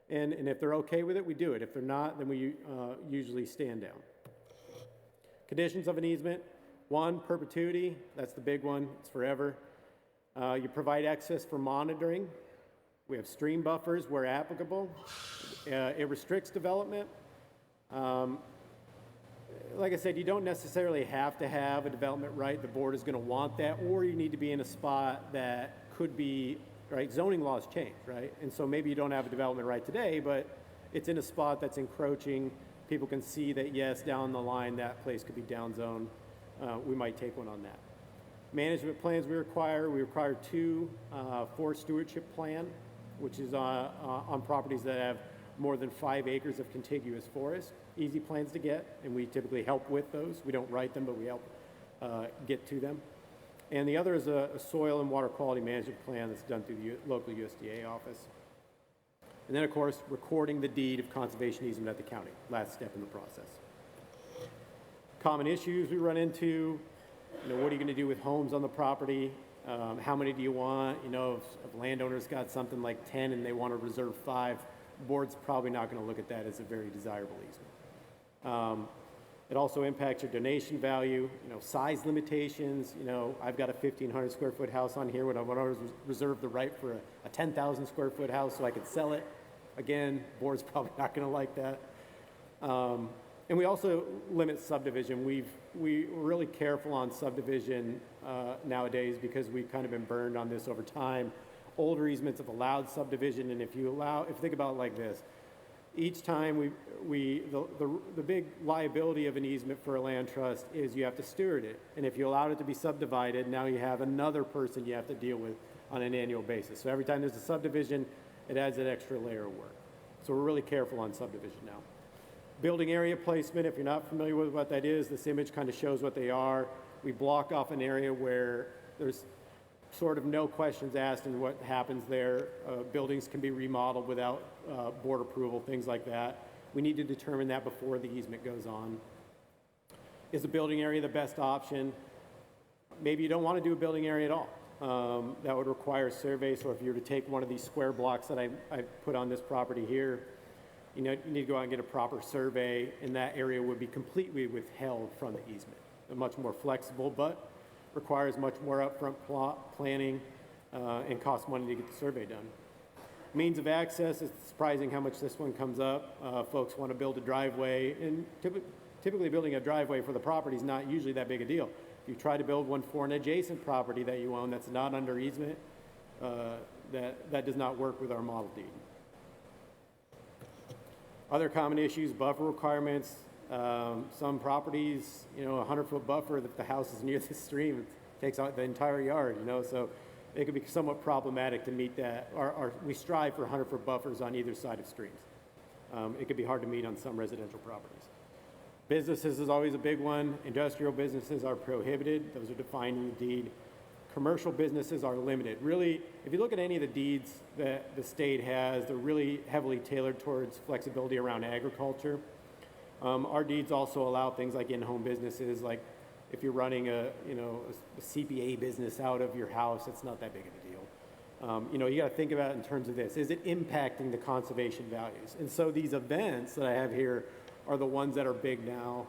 And if they're okay with it, we do it. If they're not, then we usually stand down. Conditions of an easement: 1, perpetuity. That's the big one. It's forever. You provide access for monitoring. We have stream buffers where applicable. It restricts development. Like I said, you don't necessarily have to have a development right. The board is going to want that, or you need to be in a spot that could be, right, zoning laws change, right? And so maybe you don't have a development right today, but it's in a spot that's encroaching. People can see that, yes, down the line, that place could be down zoned. We might take one on that. Management plans we require 2 forest stewardship plan, which is on properties that have more than 5 acres of contiguous forest. Easy plans to get, and we typically help with those. We don't write them, but we help get to them. And the other is a soil and water quality management plan that's done through the local USDA office. And then, of course, recording the deed of conservation easement at the county, last step in the process. Common issues we run into, what are you going to do with homes on the property? How many do you want? If landowner's got something like 10 and they want to reserve 5, the board's probably not going to look at that as a very desirable easement. It also impacts your donation value, size limitations. I've got a 1,500 square foot house on here. When I want to reserve the right for a 10,000 square foot house so I could sell it. Again, board's probably not going to like that. And we also limit subdivision. We're really careful on subdivision nowadays because we've kind of been burned on this over time. Older easements have allowed subdivision, and if you think about it like this, each time the big liability of an easement for a land trust is you have to steward it. And if you allowed it to be subdivided, now you have another person you have to deal with on an annual basis. So every time there's a subdivision, it adds an extra layer of work. So we're really careful on subdivision now. Building area placement, if you're not familiar with what that is, this image kind of shows what they are. We block off an area where there's sort of no questions asked and what happens there. Buildings can be remodeled without board approval, things like that. We need to determine that before the easement goes on. Is the building area the best option? Maybe you don't want to do a building area at all. That would require a survey. So if you were to take one of these square blocks that I put on this property here, you need to go out and get a proper survey, and that area would be completely withheld from the easement. Much more flexible, but requires much more upfront planning and costs money to get the survey done. Means of access, it's surprising how much this one comes up. Folks want to build a driveway, and typically building a driveway for the property is not usually that big a deal. If you try to build one for an adjacent property that you own that's not under easement, that does not work with our model deed. Other common issues, buffer requirements. Some properties, a 100-foot buffer, if the house is near the stream, it takes out the entire yard, so it could be somewhat problematic to meet that. We strive for 100-foot buffers on either side of streams. It could be hard to meet on some residential properties. Businesses is always a big one. Industrial businesses are prohibited. Those are defined in the deed. Commercial businesses are limited. Really, if you look at any of the deeds that the state has, they're really heavily tailored towards flexibility around agriculture. Our deeds also allow things like in-home businesses, like if you're running a CPA business out of your house, it's not that big of a deal. You got to think about it in terms of this. Is it impacting the conservation values? And so these events that I have here are the ones that are big now.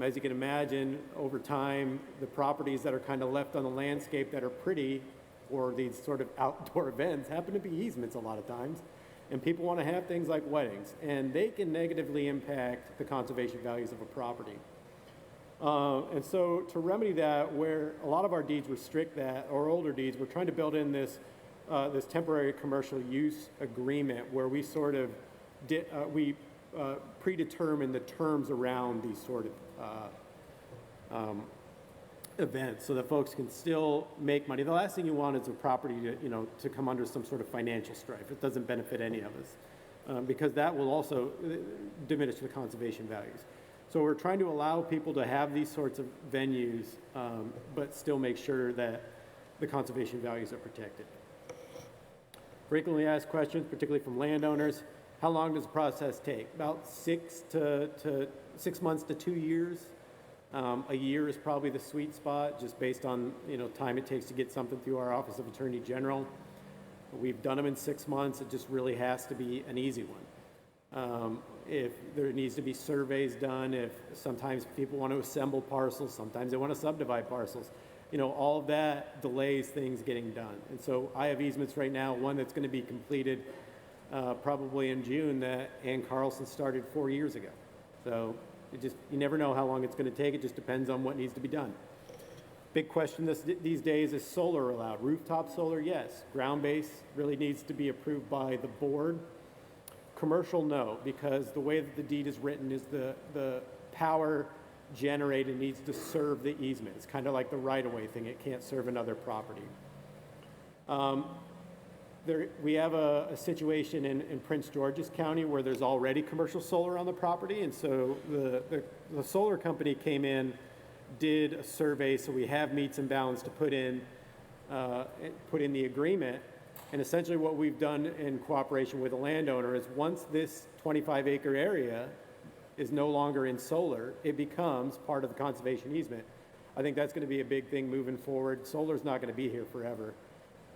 As you can imagine, over time, the properties that are kind of left on the landscape that are pretty, or these sort of outdoor events, happen to be easements a lot of times. And people want to have things like weddings, and they can negatively impact the conservation values of a property. And so to remedy that, where a lot of our deeds restrict that, or older deeds, we're trying to build in this temporary commercial use agreement where we sort of predetermine the terms around these sort of events so that folks can still make money. The last thing you want is a property to come under some sort of financial strife. It doesn't benefit any of us because that will also diminish the conservation values. So we're trying to allow people to have these sorts of venues, but still make sure that the conservation values are protected. Frequently asked questions, particularly from landowners. How long does the process take? About 6 months to 2 years. A year is probably the sweet spot, just based on time it takes to get something through our Office of Attorney General. We've done them in 6 months. It just really has to be an easy one. If there needs to be surveys done, if sometimes people want to assemble parcels, sometimes they want to subdivide parcels. All of that delays things getting done. And so I have easements right now, one that's going to be completed probably in June that Ann Carlson started 4 years ago. So you never know how long it's going to take. It just depends on what needs to be done. Big question these days is solar allowed. Rooftop solar, yes. Ground base really needs to be approved by the board. Commercial, no, because the way that the deed is written is the power generated needs to serve the easement. It's kind of like the right-of-way thing. It can't serve another property. We have a situation in Prince George's County where there's already commercial solar on the property, and so the solar company came in, did a survey, so we have meets and bounds to put in the agreement. And essentially what we've done in cooperation with the landowner is once this 25-acre area is no longer in solar, it becomes part of the conservation easement. I think that's going to be a big thing moving forward. Solar's not going to be here forever.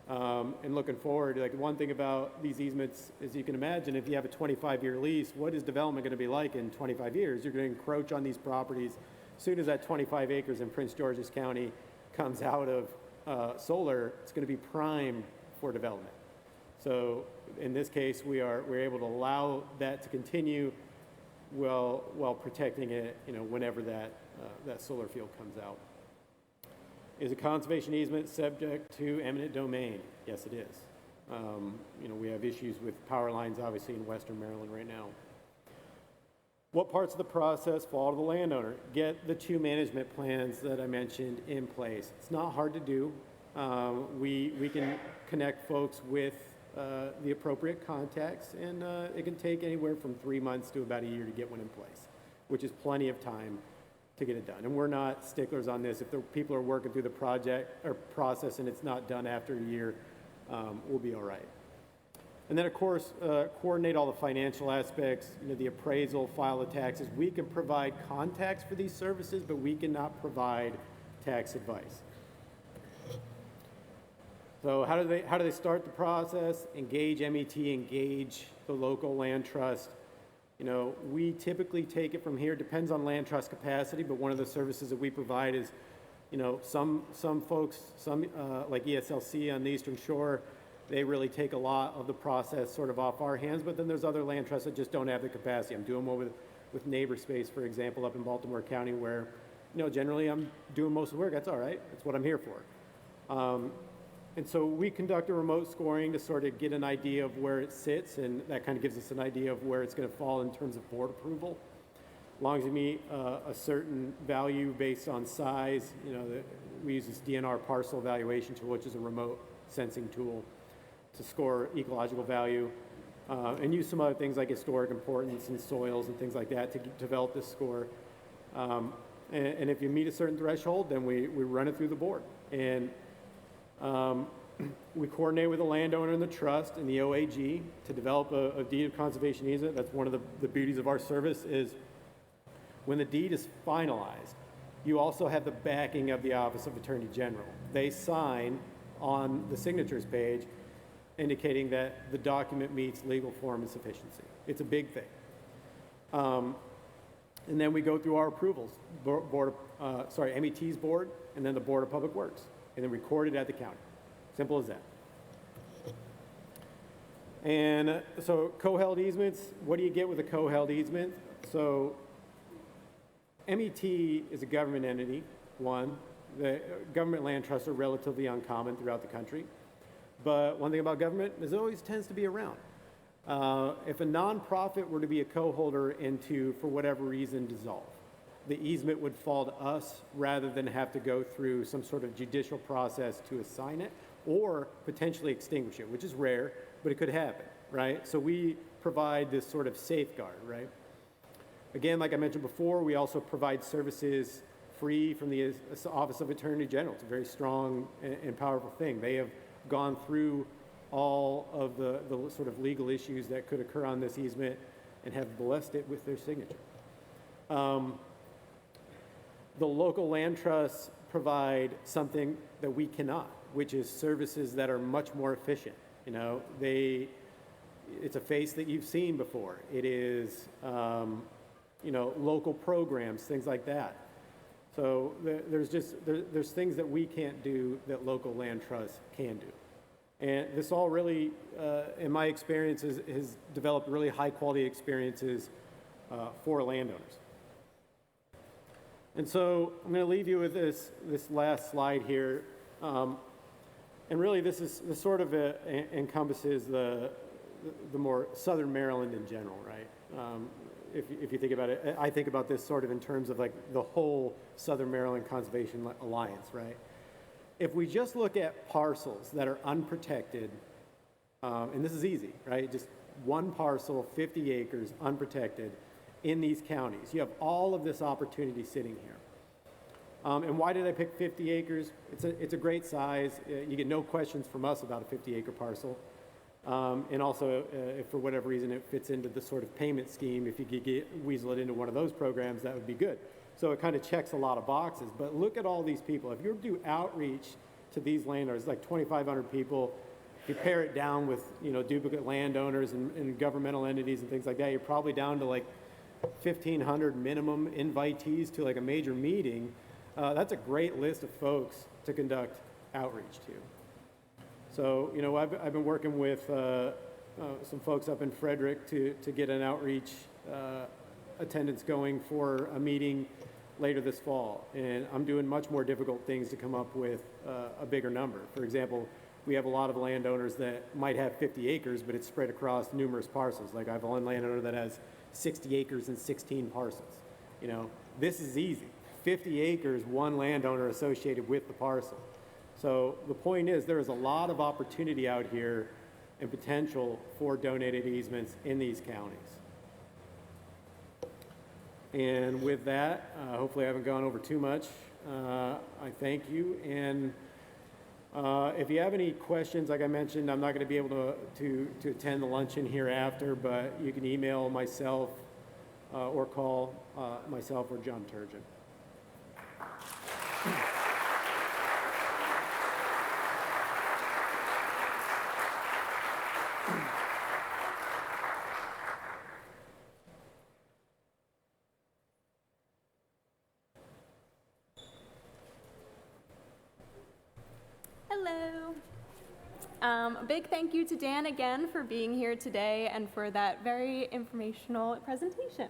And looking forward, like one thing about these easements is you can imagine if you have a 25-year lease, what is development going to be like in 25 years? You're going to encroach on these properties. As soon as that 25 acres in Prince George's County comes out of solar, it's going to be prime for development. So in this case, we're able to allow that to continue while protecting it, whenever that solar field comes out. Is a conservation easement subject to eminent domain? Yes, it is. We have issues with power lines, obviously, in Western Maryland right now. What parts of the process fall to the landowner? Get the 2 management plans that I mentioned in place. It's not hard to do. We can connect folks with the appropriate contacts, and it can take anywhere from 3 months to about a year to get one in place, which is plenty of time to get it done. And we're not sticklers on this. If the people are working through the project or process and it's not done after a year, we'll be all right. And then, of course, coordinate all the financial aspects, the appraisal, file the taxes. We can provide contacts for these services, but we cannot provide tax advice. So how do they start the process? Engage MET, engage the local land trust. We typically take it from here. Depends on land trust capacity, but one of the services that we provide is, some folks, like ESLC on the Eastern Shore, they really take a lot of the process sort of off our hands, but then there's other land trusts that just don't have the capacity. I'm doing more with Neighbor Space, for example, up in Baltimore County, where, generally I'm doing most of the work. That's all right. That's what I'm here for. And so we conduct a remote scoring to sort of get an idea of where it sits, and that kind of gives us an idea of where it's going to fall in terms of board approval. As long as you meet a certain value based on size, we use this DNR parcel evaluation tool, which is a remote sensing tool to score ecological value, and use some other things like historic importance and soils and things like that to develop this score. And if you meet a certain threshold, then we run it through the board. And we coordinate with the landowner and the trust and the OAG to develop a deed of conservation easement. That's one of the beauties of our service is when the deed is finalized, you also have the backing of the Office of Attorney General. They sign on the signatures page indicating that the document meets legal form and sufficiency. It's a big thing. And then we go through our approvals, MET's board, and then the Board of Public Works, and then record it at the county. Simple as that. And so co-held easements, what do you get with a co-held easement? So MET is a government entity, one. The government land trusts are relatively uncommon throughout the country. But one thing about government is it always tends to be around. If a nonprofit were to be a co-holder and to, for whatever reason, dissolve, the easement would fall to us rather than have to go through some sort of judicial process to assign it or potentially extinguish it, which is rare, but it could happen, right? So we provide this sort of safeguard, right? Again, like I mentioned before, we also provide services free from the Office of Attorney General. It's a very strong and powerful thing. They have gone through all of the sort of legal issues that could occur on this easement and have blessed it with their signature. The local land trusts provide something that we cannot, which is services that are much more efficient. It's a face that you've seen before. It is, local programs, things like that. So there's things that we can't do that local land trusts can do. And this all really, in my experience, has developed really high quality experiences for landowners. And so I'm going to leave you with this last slide here. And really this sort of encompasses the more southern Maryland in general, right? If you think about it, I think about this sort of in terms of like the whole Southern Maryland Conservation Alliance, right? If we just look at parcels that are unprotected, and this is easy, right? Just one parcel, 50 acres, unprotected in these counties. You have all of this opportunity sitting here. And why did I pick 50 acres? It's a great size. You get no questions from us about a 50-acre parcel. And also, if for whatever reason it fits into the sort of payment scheme, if you could weasel it into one of those programs, that would be good. So it kind of checks a lot of boxes. But look at all these people. If you do outreach to these landowners, like 2,500 people, if you pare it down with duplicate landowners and governmental entities and things like that, you're probably down to like 1,500 minimum invitees to like a major meeting. That's a great list of folks to conduct outreach to. So, I've been working with some folks up in Frederick to get an outreach attendance going for a meeting later this fall. And I'm doing much more difficult things to come up with a bigger number. For example, we have a lot of landowners that might have 50 acres, but it's spread across numerous parcels. Like I have one landowner that has 60 acres and 16 parcels. This is easy. 50 acres, one landowner associated with the parcel. So the point is there is a lot of opportunity out here and potential for donated easements in these counties. And with that, hopefully I haven't gone over too much. I thank you. And if you have any questions, like I mentioned, I'm not going to be able to attend the luncheon hereafter, but you can email myself or call myself or John Turgeon. Hello. A big thank you to Dan again for being here today and for that very informational presentation.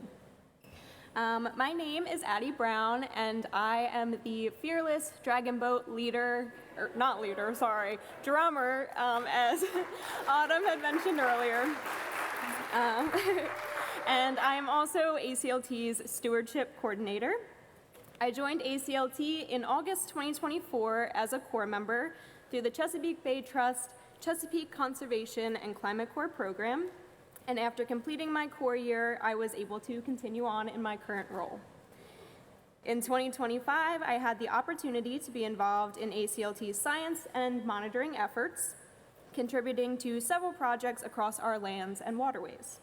My name is Addie Brown, and I am the fearless dragon boat leader, or not leader, sorry, drummer, as Autumn had mentioned earlier. And I am also ACLT's stewardship coordinator. I joined ACLT in August 2024 as a Corps member through the Chesapeake Bay Trust Chesapeake Conservation and Climate Corps program. And after completing my Corps year, I was able to continue on in my current role. In 2025, I had the opportunity to be involved in ACLT's science and monitoring efforts, contributing to several projects across our lands and waterways.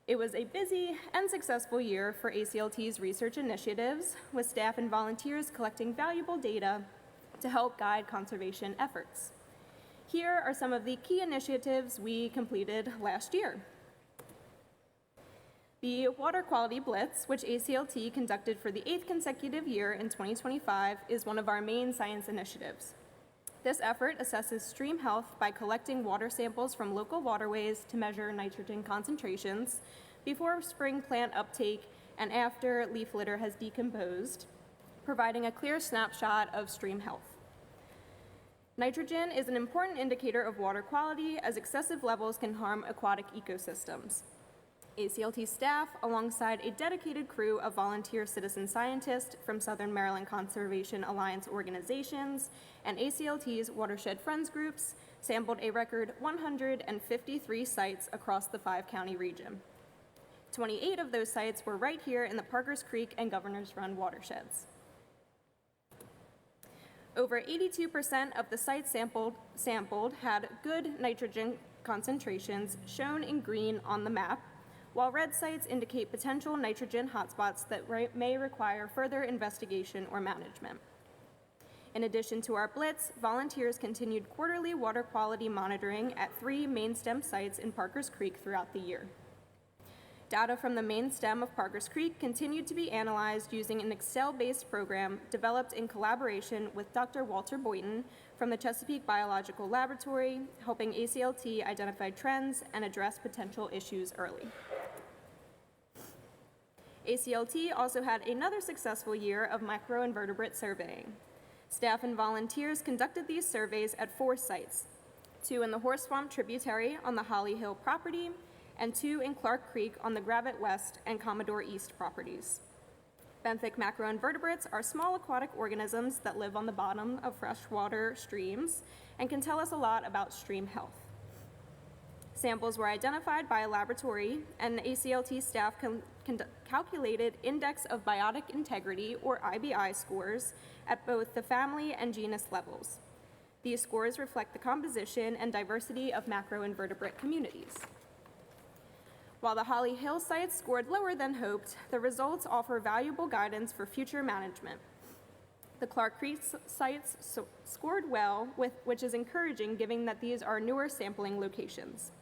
It was a busy and successful year for ACLT's research initiatives, with staff and volunteers collecting valuable data to help guide conservation efforts. Here are some of the key initiatives we completed last year. The Water Quality Blitz, which ACLT conducted for the 8th consecutive year in 2025, is one of our main science initiatives. This effort assesses stream health by collecting water samples from local waterways to measure nitrogen concentrations before spring plant uptake and after leaf litter has decomposed, providing a clear snapshot of stream health. Nitrogen is an important indicator of water quality, as excessive levels can harm aquatic ecosystems. ACLT staff, alongside a dedicated crew of volunteer citizen scientists from Southern Maryland Conservation Alliance organizations and ACLT's Watershed Friends groups, sampled a record 153 sites across the 5-county region. 28 of those sites were right here in the Parkers Creek and Governor's Run watersheds. Over 82% of the sites sampled had good nitrogen concentrations shown in green on the map, while red sites indicate potential nitrogen hotspots that may require further investigation or management. In addition to our blitz, volunteers continued quarterly water quality monitoring at 3 main stem sites in Parkers Creek throughout the year. Data from the main stem of Parkers Creek continued to be analyzed using an Excel-based program developed in collaboration with Dr. Walter Boynton from the Chesapeake Biological Laboratory, helping ACLT identify trends and address potential issues early. ACLT also had another successful year of microinvertebrate surveying. Staff and volunteers conducted these surveys at 4 sites, 2 in the Horse Swamp tributary on the Holly Hill property, and 2 in Clark Creek on the Gravette West and Commodore East properties. Benthic macroinvertebrates are small aquatic organisms that live on the bottom of freshwater streams and can tell us a lot about stream health. Samples were identified by a laboratory, and ACLT staff calculated Index of Biotic Integrity, or IBI scores, at both the family and genus levels. These scores reflect the composition and diversity of macroinvertebrate communities. While the Holly Hill sites scored lower than hoped, the results offer valuable guidance for future management. The Clark Creek sites scored well, which is encouraging given that these are newer sampling locations.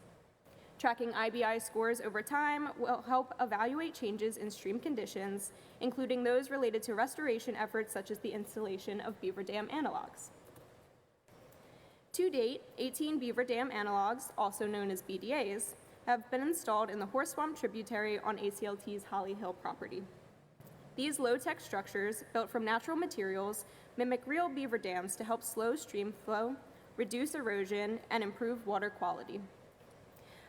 Tracking IBI scores over time will help evaluate changes in stream conditions, including those related to restoration efforts such as the installation of beaver dam analogs. To date, 18 beaver dam analogs, also known as BDAs, have been installed in the Horse Swamp tributary on ACLT's Holly Hill property. These low-tech structures, built from natural materials, mimic real beaver dams to help slow stream flow, reduce erosion, and improve water quality.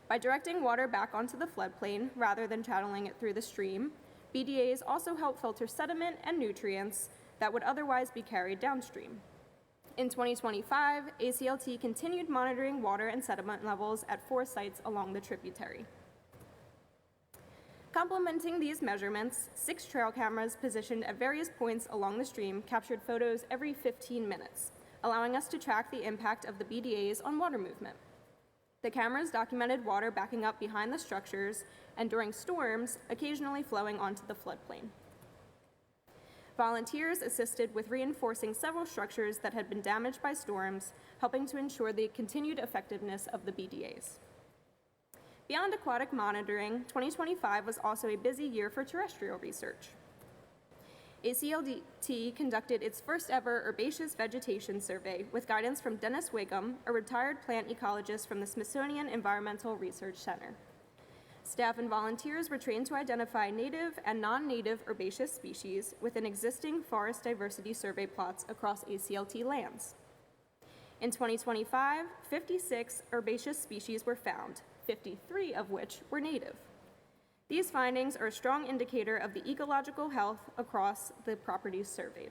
By directing water back onto the floodplain rather than channeling it through the stream, BDAs also help filter sediment and nutrients that would otherwise be carried downstream. In 2025, ACLT continued monitoring water and sediment levels at 4 sites along the tributary. Complementing these measurements, 6 trail cameras positioned at various points along the stream captured photos every 15 minutes, allowing us to track the impact of the BDAs on water movement. The cameras documented water backing up behind the structures and during storms, occasionally flowing onto the floodplain. Volunteers assisted with reinforcing several structures that had been damaged by storms, helping to ensure the continued effectiveness of the BDAs. Beyond aquatic monitoring, 2025 was also a busy year for terrestrial research. ACLT conducted its first ever herbaceous vegetation survey with guidance from Dennis Wiggum, a retired plant ecologist from the Smithsonian Environmental Research Center. Staff and volunteers were trained to identify native and non-native herbaceous species within existing forest diversity survey plots across ACLT lands. In 2025, 56 herbaceous species were found, 53 of which were native. These findings are a strong indicator of the ecological health across the properties surveyed.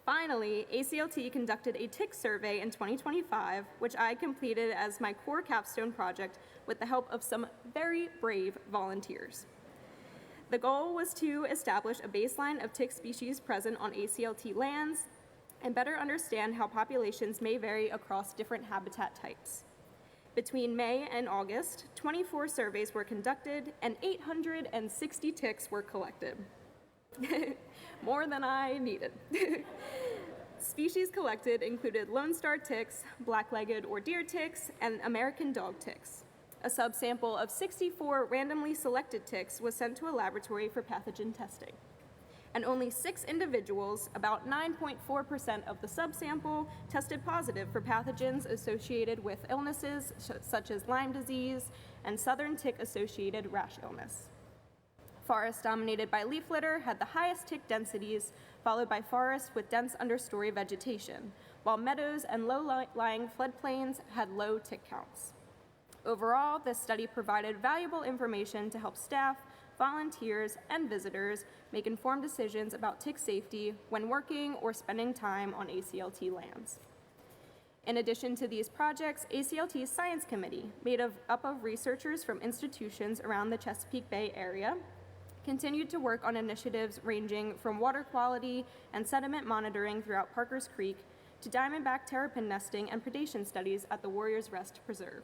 Finally, ACLT conducted a tick survey in 2025, which I completed as my core capstone project with the help of some very brave volunteers. The goal was to establish a baseline of tick species present on ACLT lands and better understand how populations may vary across different habitat types. Between May and August, 24 surveys were conducted and 860 ticks were collected. More than I needed. Species collected included Lone Star ticks, black-legged or deer ticks, and American dog ticks. A subsample of 64 randomly selected ticks was sent to a laboratory for pathogen testing. And only 6 individuals, about 9.4% of the subsample, tested positive for pathogens associated with illnesses such as Lyme disease and southern tick-associated rash illness. Forests dominated by leaf litter had the highest tick densities, followed by forests with dense understory vegetation, while meadows and low-lying floodplains had low tick counts. Overall, this study provided valuable information to help staff, volunteers, and visitors make informed decisions about tick safety when working or spending time on ACLT lands. In addition to these projects, ACLT's Science Committee, made up of researchers from institutions around the Chesapeake Bay area, continued to work on initiatives ranging from water quality and sediment monitoring throughout Parker's Creek to diamondback terrapin nesting and predation studies at the Warriors Rest Preserve.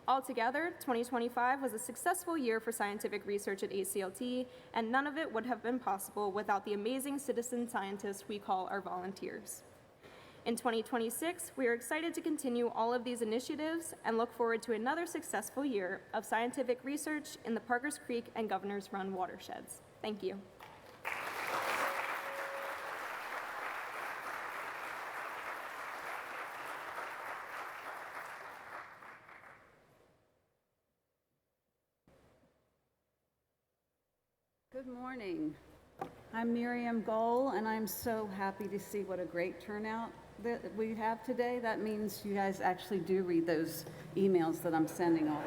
Altogether, 2025 was a successful year for scientific research at ACLT, and none of it would have been possible without the amazing citizen scientists we call our volunteers. In 2026, we are excited to continue all of these initiatives and look forward to another successful year of scientific research in the Parkers Creek and Governor's Run watersheds. Thank you. Good morning. I'm Miriam Gohl, and I'm so happy to see what a great turnout that we have today. That means you guys actually do read those emails that I'm sending all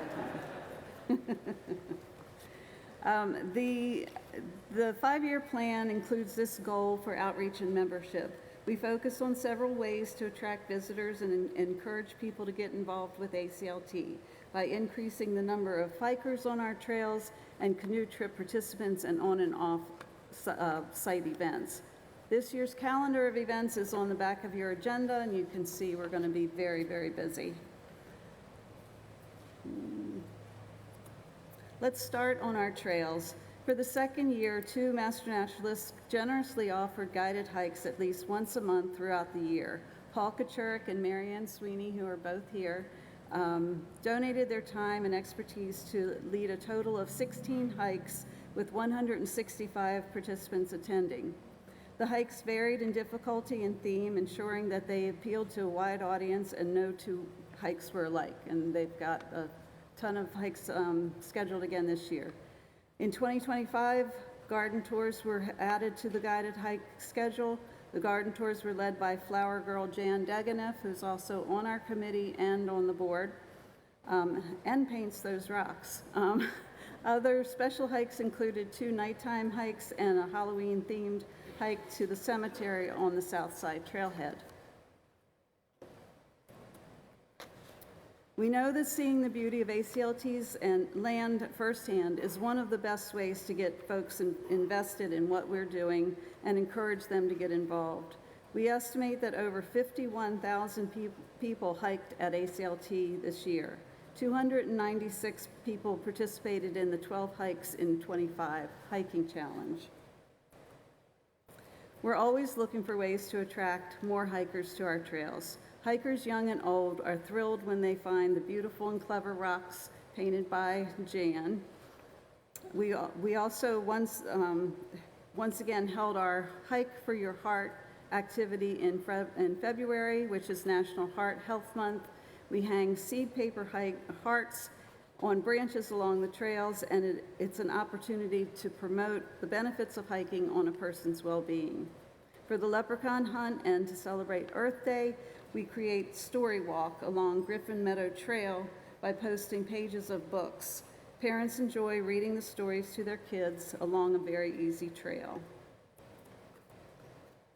the time. The 5-year plan includes this goal for outreach and membership. We focus on several ways to attract visitors and encourage people to get involved with ACLT by increasing the number of hikers on our trails and canoe trip participants and on and off site events. This year's calendar of events is on the back of your agenda, and you can see we're going to be very, very busy. Let's start on our trails. For the second year, 2 master naturalists generously offered guided hikes at least once a month throughout the year. Paul Kachurik and Marianne Sweeney, who are both here, donated their time and expertise to lead a total of 16 hikes with 165 participants attending. The hikes varied in difficulty and theme, ensuring that they appealed to a wide audience and no 2 hikes were alike, and they've got a ton of hikes scheduled again this year. In 2025, garden tours were added to the guided hike schedule. The garden tours were led by flower girl Jan Deganeff, who's also on our committee and on the board, and paints those rocks. Other special hikes included 2 nighttime hikes and a Halloween-themed hike to the cemetery on the South Side Trailhead. We know that seeing the beauty of ACLT's and land firsthand is one of the best ways to get folks invested in what we're doing and encourage them to get involved. We estimate that over 51,000 people hiked at ACLT this year. 296 people participated in the 12 hikes in 25 hiking challenge. We're always looking for ways to attract more hikers to our trails. Hikers young and old are thrilled when they find the beautiful and clever rocks painted by Jan. We also once again held our Hike for Your Heart activity in February, which is National Heart Health Month. We hang seed paper hearts on branches along the trails, and it's an opportunity to promote the benefits of hiking on a person's well-being. For the leprechaun hunt and to celebrate Earth Day, we create Story Walk along Griffin Meadow Trail by posting pages of books. Parents enjoy reading the stories to their kids along a very easy trail.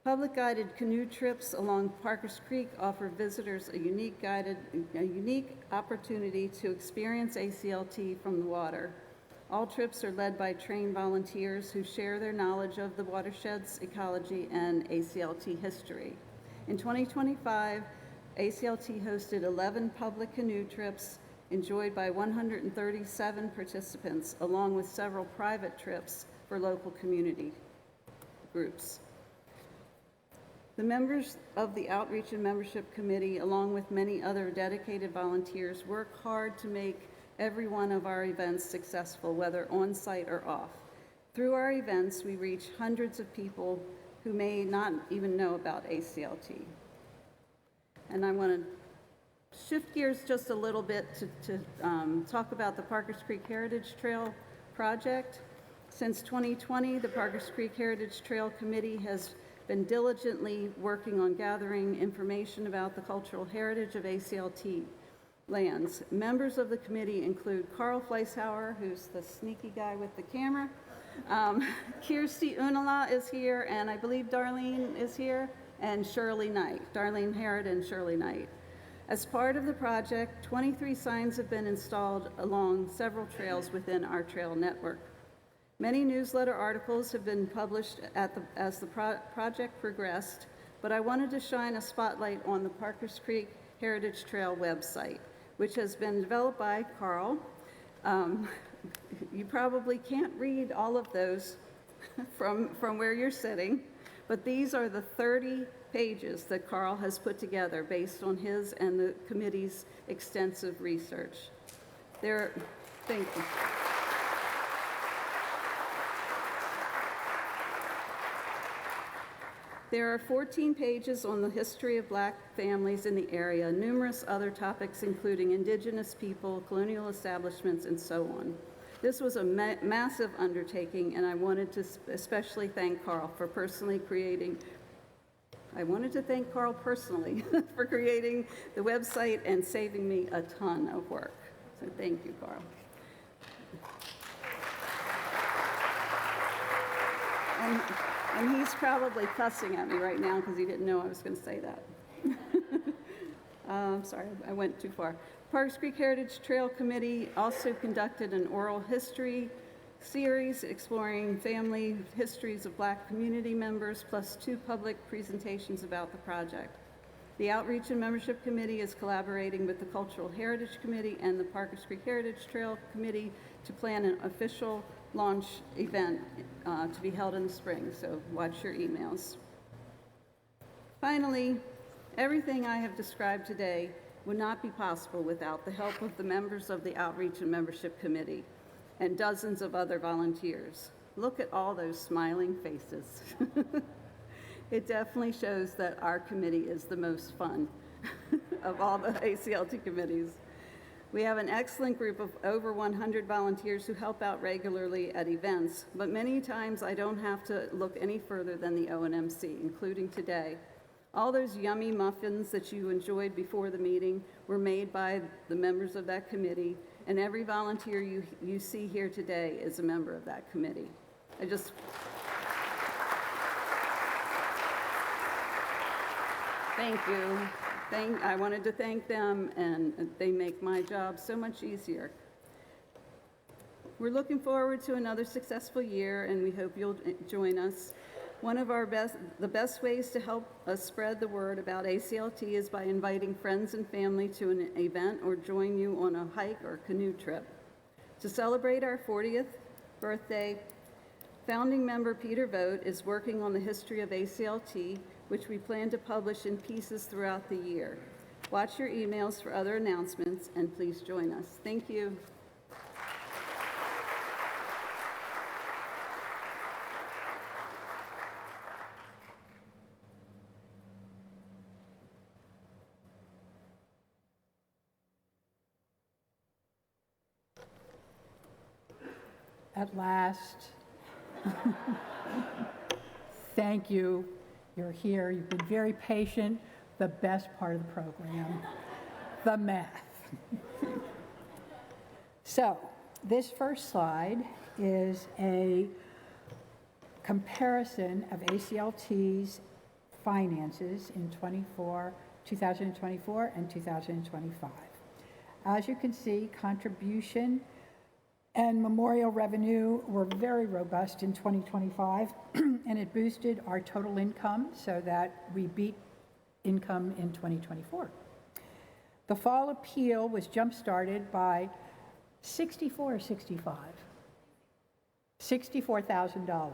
Public guided canoe trips along Parkers Creek offer visitors a unique opportunity to experience ACLT from the water. All trips are led by trained volunteers who share their knowledge of the watershed's ecology and ACLT history. In 2025, ACLT hosted 11 public canoe trips enjoyed by 137 participants, along with several private trips for local community groups. The members of the Outreach and Membership Committee, along with many other dedicated volunteers, work hard to make every one of our events successful, whether on-site or off. Through our events, we reach hundreds of people who may not even know about ACLT. And I want to shift gears just a little bit to talk about the Parkers Creek Heritage Trail project. Since 2020, the Parkers Creek Heritage Trail Committee has been diligently working on gathering information about the cultural heritage of ACLT lands. Members of the committee include Carl Fleischhauer, who's the sneaky guy with the camera. Kirsty Unala is here, and I believe Darlene is here, and Shirley Knight, Darlene Harrod and Shirley Knight. As part of the project, 23 signs have been installed along several trails within our trail network. Many newsletter articles have been published as the project progressed, but I wanted to shine a spotlight on the Parkers Creek Heritage Trail website, which has been developed by Carl. You probably can't read all of those from where you're sitting, but these are the 30 pages that Carl has put together based on his and the committee's extensive research. Thank you. There are 14 pages on the history of Black families in the area, numerous other topics including Indigenous people, colonial establishments, and so on. This was a massive undertaking, and I wanted to especially thank Carl for personally creating the website and saving me a ton of work. So thank you, Carl. And And he's probably fussing at me right now because he didn't know I was going to say that. Sorry, I went too far. Parks Creek Heritage Trail Committee also conducted an oral history series exploring family histories of Black community members, plus 2 public presentations about the project. The Outreach and Membership Committee is collaborating with the Cultural Heritage Committee and the Parkers Creek Heritage Trail Committee to plan an official launch event to be held in the spring, so watch your emails. Finally, everything I have described today would not be possible without the help of the members of the Outreach and Membership Committee and dozens of other volunteers. Look at all those smiling faces. It definitely shows that our committee is the most fun of all the ACLT committees. We have an excellent group of over 100 volunteers who help out regularly at events, but many times I don't have to look any further than the ONMC, including today. All those yummy muffins that you enjoyed before the meeting were made by the members of that committee, and every volunteer you see here today is a member of that committee. Thank you. I wanted to thank them, and they make my job so much easier. We're looking forward to another successful year, and we hope you'll join us. One of the best ways to help us spread the word about ACLT is by inviting friends and family to an event or join you on a hike or canoe trip. To celebrate our 40th birthday, founding member Peter Vogt is working on the history of ACLT, which we plan to publish in pieces throughout the year. Watch your emails for other announcements, and please join us. Thank you. At last. Thank you. You're here. You've been very patient. The best part of the program, the math. So, this first slide is a comparison of ACLT's finances in 2024 and 2025. As you can see, contribution and memorial revenue were very robust in 2025, and it boosted our total income so that we beat income in 2024. The fall appeal was jump-started by $64,000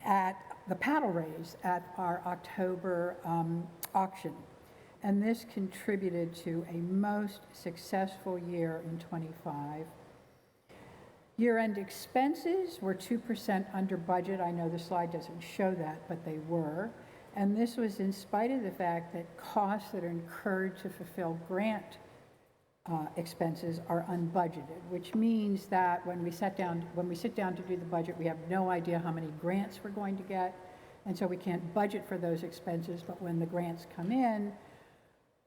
at the paddle raise at our October auction. And this contributed to a most successful year in 25. Year-end expenses were 2% under budget. I know the slide doesn't show that, but they were. And this was in spite of the fact that costs that are incurred to fulfill grant expenses are unbudgeted, which means that when we sit down to do the budget, we have no idea how many grants we're going to get, and so we can't budget for those expenses. But when the grants come in,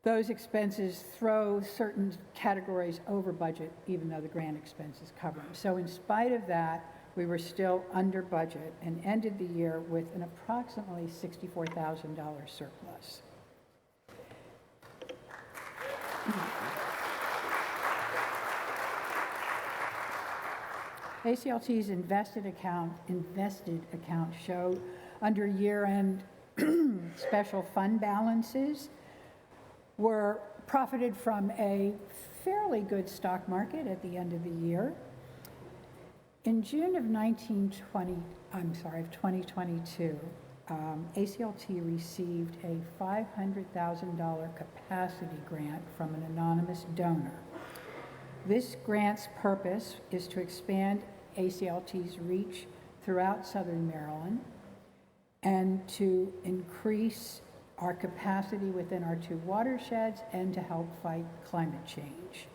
those expenses throw certain categories over budget, even though the grant expenses cover them. So in spite of that, we were still under budget and ended the year with an approximately $64,000 surplus. ACLT's invested account showed under year-end special fund balances were profited from a fairly good stock market at the end of the year. In June of 2022, ACLT received a $500,000 capacity grant from an anonymous donor. This grant's purpose is to expand ACLT's reach throughout Southern Maryland and to increase our capacity within our 2 watersheds and to help fight climate change.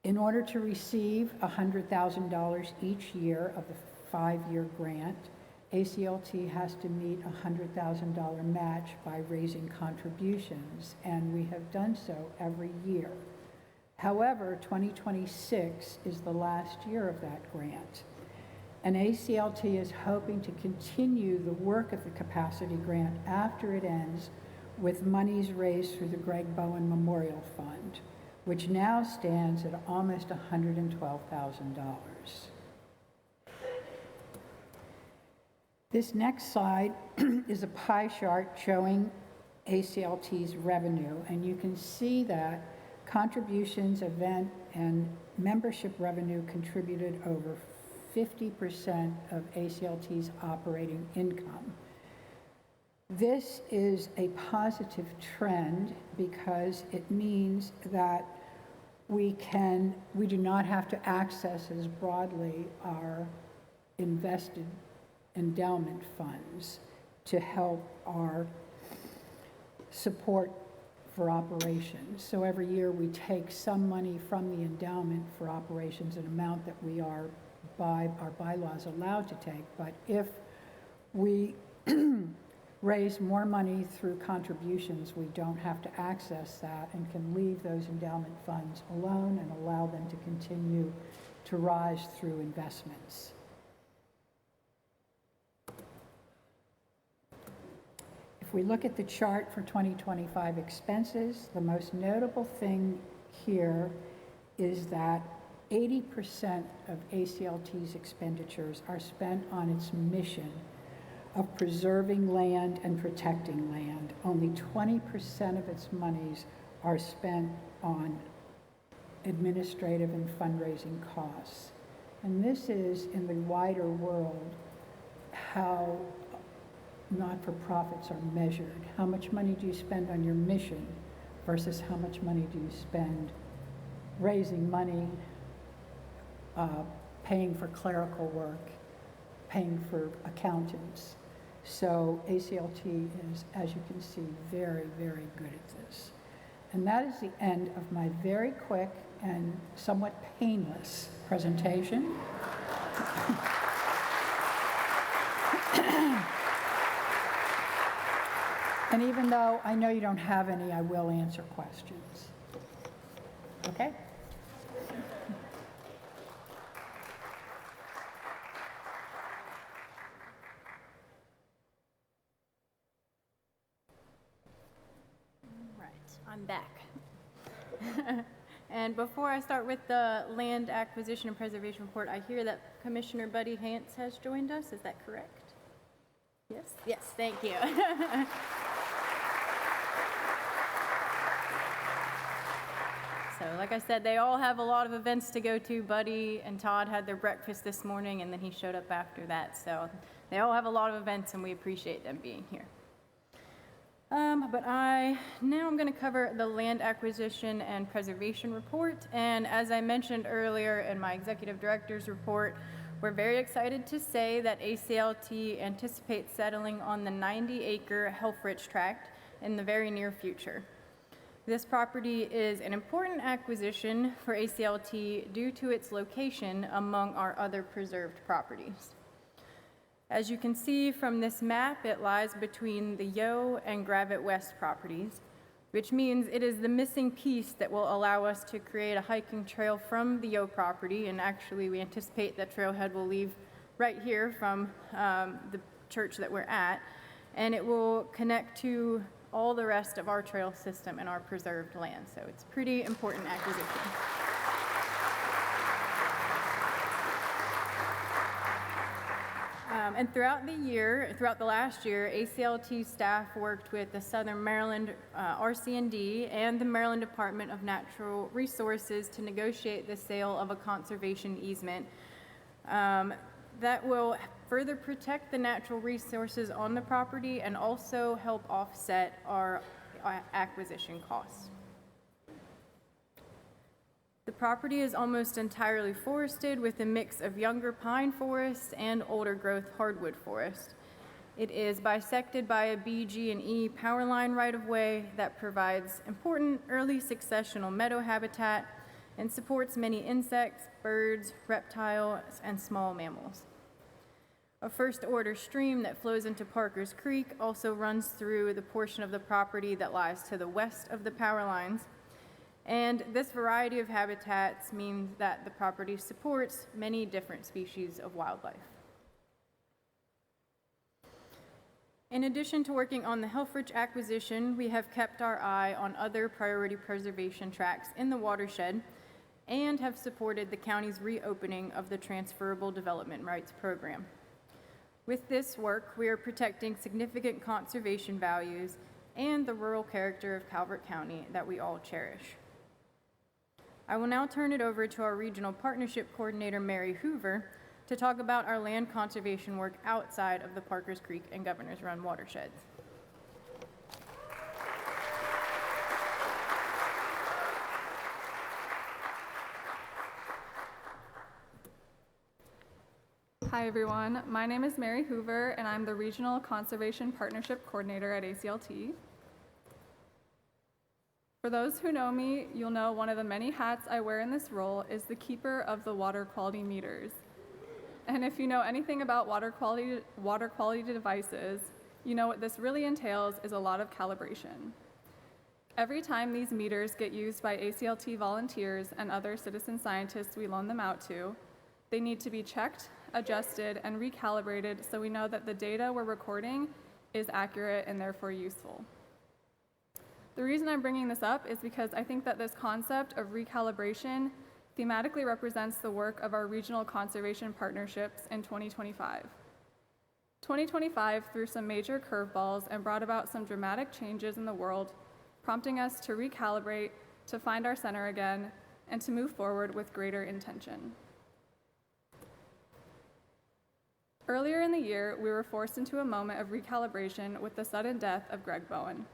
In order to receive $100,000 each year of the 5-year grant, ACLT has to meet a $100,000 match by raising contributions, and we have done so every year. However, 2026 is the last year of that grant. And ACLT is hoping to continue the work of the capacity grant after it ends with monies raised through the Greg Bowen Memorial Fund, which now stands at almost $112,000. This next slide is a pie chart showing ACLT's revenue, and you can see that contributions, event, and membership revenue contributed over 50% of ACLT's operating income. This is a positive trend because it means that we do not have to access as broadly our invested endowment funds to help our support for operations. So every year we take some money from the endowment for operations, an amount that we are by our bylaws allowed to take. But if we raise more money through contributions, we don't have to access that and can leave those endowment funds alone and allow them to continue to rise through investments. If we look at the chart for 2025 expenses, the most notable thing here is that 80% of ACLT's expenditures are spent on its mission of preserving land and protecting land. Only 20% of its monies are spent on administrative and fundraising costs. And this is, in the wider world, how not-for-profits are measured. How much money do you spend on your mission versus how much money do you spend raising money, paying for clerical work, paying for accountants. So ACLT is, as you can see, very, very good at this. And that is the end of my very quick and somewhat painless presentation. And even though I know you don't have any, I will answer questions. Okay? Right, I'm back. And before I start with the land acquisition and preservation report, I hear that Commissioner Buddy Hance has joined us. Is that correct? Yes? Yes, thank you. So like I said, they all have a lot of events to go to. Buddy and Todd had their breakfast this morning, and then he showed up after that. So they all have a lot of events, and we appreciate them being here. But now I'm going to cover the land acquisition and preservation report. And as I mentioned earlier in my executive director's report, we're very excited to say that ACLT anticipates settling on the 90-acre Helfrich tract in the very near future. This property is an important acquisition for ACLT due to its location among our other preserved properties. As you can see from this map, it lies between the Yo and Gravette West properties, which means it is the missing piece that will allow us to create a hiking trail from the Yo property. And actually, we anticipate that trailhead will leave right here from the church that we're at, and it will connect to all the rest of our trail system and our preserved land. So it's a pretty important acquisition. And throughout the last year, ACLT staff worked with the Southern Maryland RC&D and the Maryland Department of Natural Resources to negotiate the sale of a conservation easement that will further protect the natural resources on the property and also help offset our acquisition costs. The property is almost entirely forested with a mix of younger pine forest and older growth hardwood forest. It is bisected by a BG&E power line right-of-way that provides important early successional meadow habitat and supports many insects, birds, reptiles, and small mammals. A first-order stream that flows into Parker's Creek also runs through the portion of the property that lies to the west of the power lines. And this variety of habitats means that the property supports many different species of wildlife. In addition to working on the Helfrich acquisition, we have kept our eye on other priority preservation tracts in the watershed and have supported the county's reopening of the Transferable Development Rights Program. With this work, we are protecting significant conservation values and the rural character of Calvert County that we all cherish. I will now turn it over to our Regional Partnership Coordinator, Mary Hoover, to talk about our land conservation work outside of the Parkers Creek and Governor's Run watersheds. Hi everyone, my name is Mary Hoover and I'm the Regional Conservation Partnership Coordinator at ACLT. For those who know me, you'll know one of the many hats I wear in this role is the keeper of the water quality meters. And if you know anything about water quality devices, you know what this really entails is a lot of calibration. Every time these meters get used by ACLT volunteers and other citizen scientists we loan them out to, they need to be checked, adjusted, and recalibrated so we know that the data we're recording is accurate and therefore useful. The reason I'm bringing this up is because I think that this concept of recalibration thematically represents the work of our regional conservation partnerships in 2025. 2025 threw some major curveballs and brought about some dramatic changes in the world, prompting us to recalibrate, to find our center again, and to move forward with greater intention. Earlier in the year, we were forced into a moment of recalibration with the sudden death of Greg Bowen.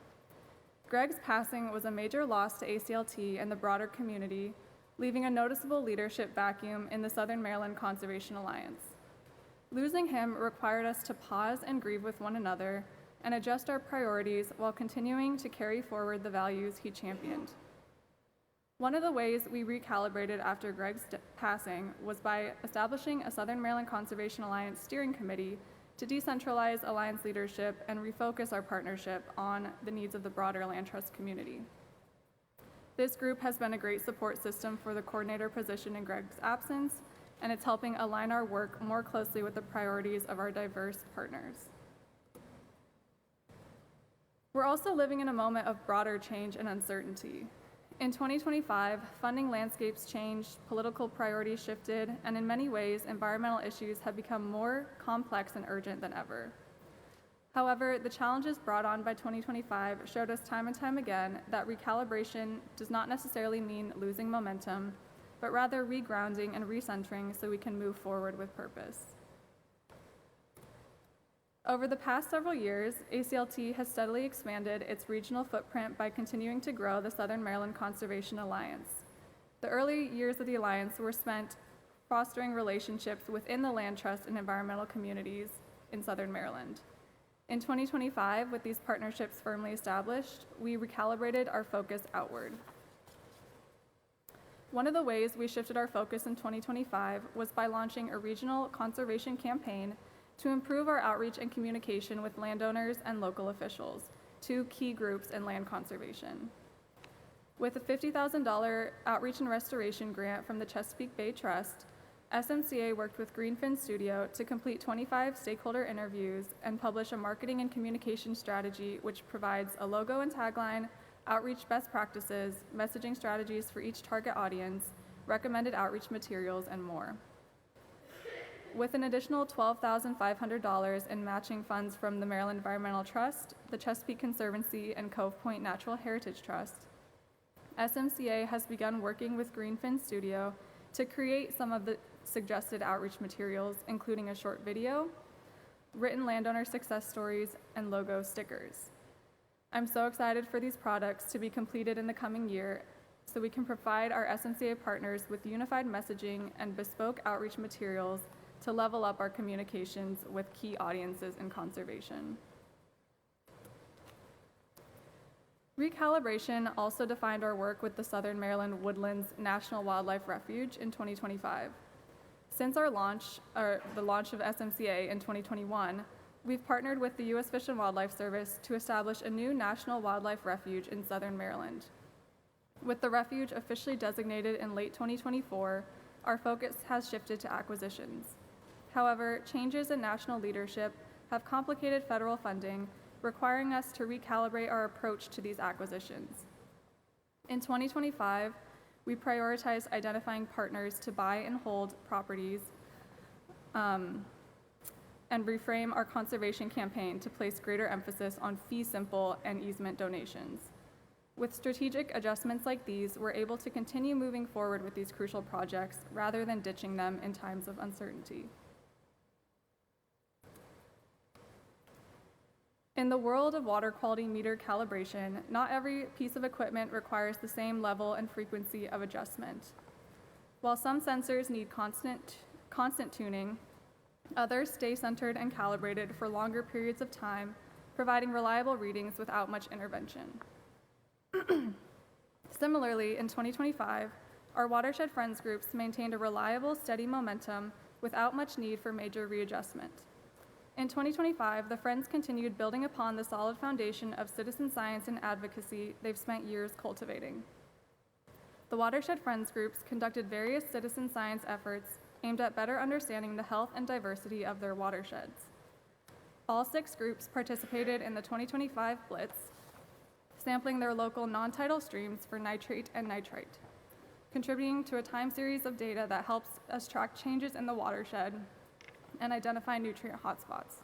Greg's passing was a major loss to ACLT and the broader community, leaving a noticeable leadership vacuum in the Southern Maryland Conservation Alliance. Losing him required us to pause and grieve with one another and adjust our priorities while continuing to carry forward the values he championed. One of the ways we recalibrated after Greg's passing was by establishing a Southern Maryland Conservation Alliance steering committee to decentralize Alliance leadership and refocus our partnership on the needs of the broader land trust community. This group has been a great support system for the coordinator position in Greg's absence, and it's helping align our work more closely with the priorities of our diverse partners. We're also living in a moment of broader change and uncertainty. In 2025, funding landscapes changed, political priorities shifted, and in many ways, environmental issues have become more complex and urgent than ever. However, the challenges brought on by 2025 showed us time and time again that recalibration does not necessarily mean losing momentum, but rather regrounding and recentering so we can move forward with purpose. Over the past several years, ACLT has steadily expanded its regional footprint by continuing to grow the Southern Maryland Conservation Alliance. The early years of the Alliance were spent fostering relationships within the land trust and environmental communities in Southern Maryland. In 2025, with these partnerships firmly established, we recalibrated our focus outward. One of the ways we shifted our focus in 2025 was by launching a regional conservation campaign to improve our outreach and communication with landowners and local officials, two key groups in land conservation. With a $50,000 outreach and restoration grant from the Chesapeake Bay Trust, SMCA worked with Greenfin Studio to complete 25 stakeholder interviews and publish a marketing and communication strategy which provides a logo and tagline, outreach best practices, messaging strategies for each target audience, recommended outreach materials, and more. With an additional $12,500 in matching funds from the Maryland Environmental Trust, the Chesapeake Conservancy, and Cove Point Natural Heritage Trust, SMCA has begun working with Greenfin Studio to create some of the suggested outreach materials, including a short video, written landowner success stories, and logo stickers. I'm so excited for these products to be completed in the coming year so we can provide our SMCA partners with unified messaging and bespoke outreach materials to level up our communications with key audiences in conservation. Recalibration also defined our work with the Southern Maryland Woodlands National Wildlife Refuge in 2025. Since our launch, the launch of SMCA in 2021, we've partnered with the U.S. Fish and Wildlife Service to establish a new national wildlife refuge in Southern Maryland. With the refuge officially designated in late 2024, our focus has shifted to acquisitions. However, changes in national leadership have complicated federal funding, requiring us to recalibrate our approach to these acquisitions. In 2025, we prioritized identifying partners to buy and hold properties and reframe our conservation campaign to place greater emphasis on fee simple and easement donations. With strategic adjustments like these, we're able to continue moving forward with these crucial projects rather than ditching them in times of uncertainty. In the world of water quality meter calibration, not every piece of equipment requires the same level and frequency of adjustment. While some sensors need constant tuning, others stay centered and calibrated for longer periods of time, providing reliable readings without much intervention. Similarly, in 2025, our Watershed Friends groups maintained a reliable, steady momentum without much need for major readjustment. In 2025, the Friends continued building upon the solid foundation of citizen science and advocacy they've spent years cultivating. The Watershed Friends groups conducted various citizen science efforts aimed at better understanding the health and diversity of their watersheds. All 6 groups participated in the 2025 Blitz, sampling their local non-tidal streams for nitrate and nitrite, contributing to a time series of data that helps us track changes in the watershed and identify nutrient hotspots.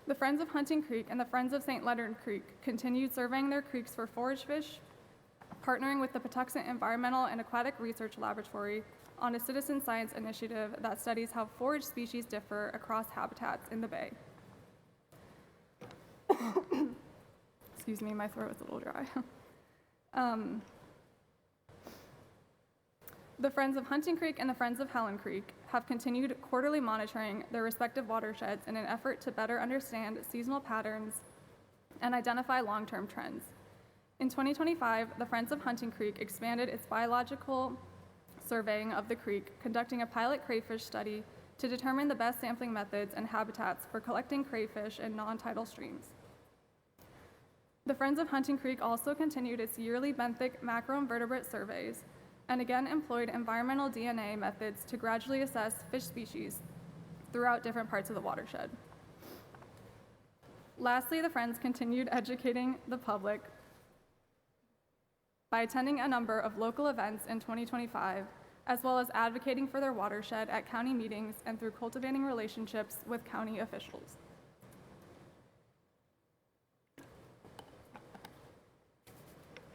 The Friends of Hunting Creek and the Friends of St. Leonard Creek continued surveying their creeks for forage fish, partnering with the Patuxent Environmental and Aquatic Research Laboratory on a citizen science initiative that studies how forage species differ across habitats in the bay. Excuse me, my throat is a little dry. The Friends of Hunting Creek and the Friends of Helen Creek have continued quarterly monitoring their respective watersheds in an effort to better understand seasonal patterns and identify long-term trends. In 2025, the Friends of Hunting Creek expanded its biological surveying of the creek, conducting a pilot crayfish study to determine the best sampling methods and habitats for collecting crayfish in non-tidal streams. The Friends of Hunting Creek also continued its yearly benthic macroinvertebrate surveys and again employed environmental DNA methods to gradually assess fish species throughout different parts of the watershed. Lastly, the Friends continued educating the public by attending a number of local events in 2025, as well as advocating for their watershed at county meetings and through cultivating relationships with county officials.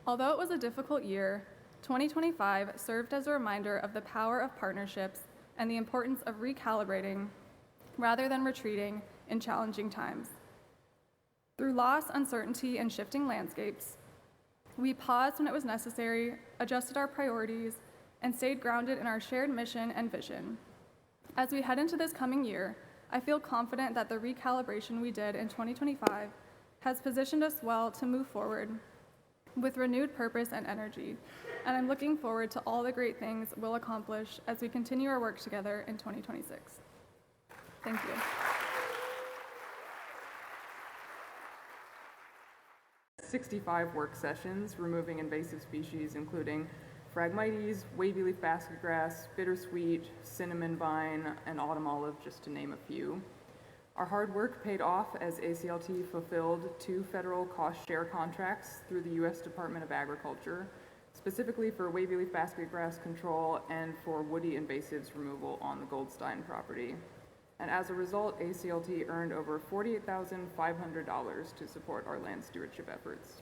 Although it was a difficult year, 2025 served as a reminder of the power of partnerships and the importance of recalibrating rather than retreating in challenging times. Through loss, uncertainty, and shifting landscapes, we paused when it was necessary, adjusted our priorities, and stayed grounded in our shared mission and vision. As we head into this coming year, I feel confident that the recalibration we did in 2025 has positioned us well to move forward with renewed purpose and energy, and I'm looking forward to all the great things we'll accomplish as we continue our work together in 2026. Thank you. "65 work sessions removing invasive species including Phragmites, wavy leaf basket grass, bittersweet, cinnamon vine, and autumn olive, just to name a few. Our hard work paid off as ACLT fulfilled 2 federal cost share contracts through the U.S. Department of Agriculture, specifically for wavy leaf basket grass control and for woody invasives removal on the Goldstein property. And as a result, ACLT earned over $48,500 to support our land stewardship efforts.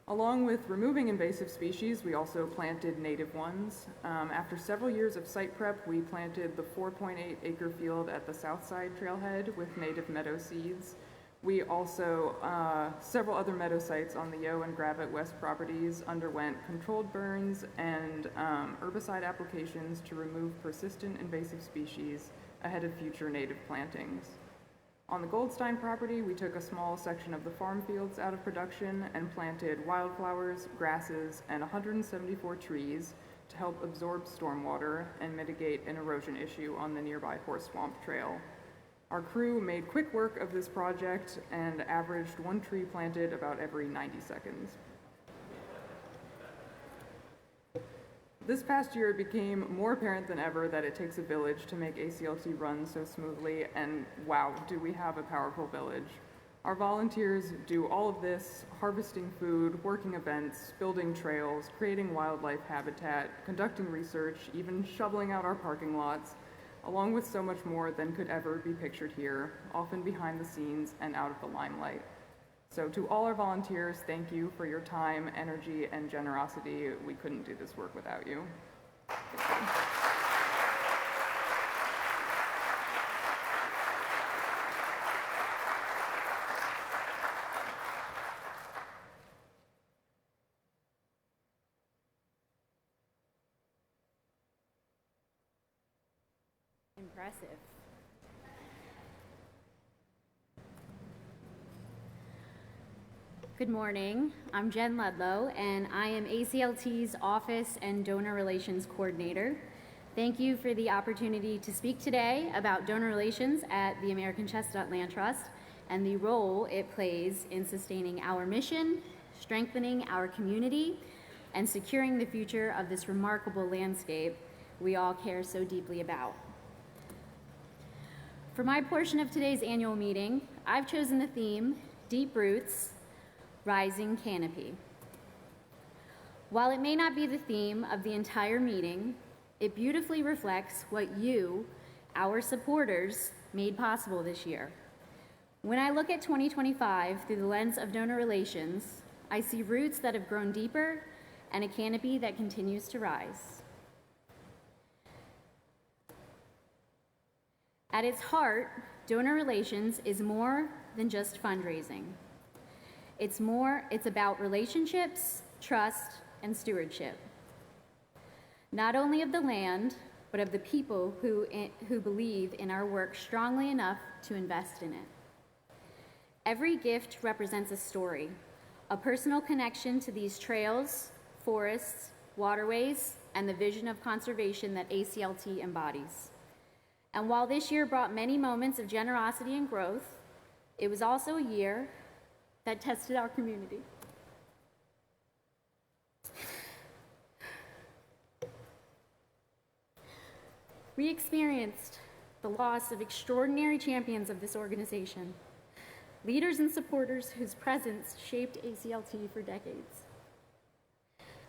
Along with removing invasive species, we also planted native ones. After several years of site prep, we planted the 4.8 acre field at the Southside Trailhead with native meadow seeds. We also, several other meadow sites on the Yo and Gravett West properties underwent controlled burns and herbicide applications to remove persistent invasive species ahead of future native plantings. On the Goldstein property, we took a small section of the farm fields out of production and planted wildflowers, grasses, and 174 trees to help absorb stormwater and mitigate an erosion issue on the nearby Horse Swamp Trail. Our crew made quick work of this project and averaged 1 tree planted about every 90 seconds. This past year, it became more apparent than ever that it takes a village to make ACLT run so smoothly, and wow, do we have a powerful village. Our volunteers do all of this, harvesting food, working events, building trails, creating wildlife habitat, conducting research, even shoveling out our parking lots, along with so much more than could ever be pictured here, often behind the scenes and out of the limelight. So to all our volunteers, thank you for your time, energy, and generosity. We couldn't do this work without you. Thank you. Impressive. Good morning. I'm Jen Ludlow, and I am ACLT's Office and Donor Relations Coordinator. Thank you for the opportunity to speak today about donor relations at the American Chestnut Land Trust and the role it plays in sustaining our mission, strengthening our community, and securing the future of this remarkable landscape we all care so deeply about. For my portion of today's annual meeting, I've chosen the theme, Deep Roots, Rising Canopy. While it may not be the theme of the entire meeting, it beautifully reflects what you, our supporters, made possible this year. When I look at 2025 through the lens of donor relations, I see roots that have grown deeper and a canopy that continues to rise. At its heart, donor relations is more than just fundraising. It's about relationships, trust, and stewardship. Not only of the land, but of the people who believe in our work strongly enough to invest in it. Every gift represents a story, a personal connection to these trails, forests, waterways, and the vision of conservation that ACLT embodies. And while this year brought many moments of generosity and growth, it was also a year that tested our community. We experienced the loss of extraordinary champions of this organization, leaders and supporters whose presence shaped ACLT for decades.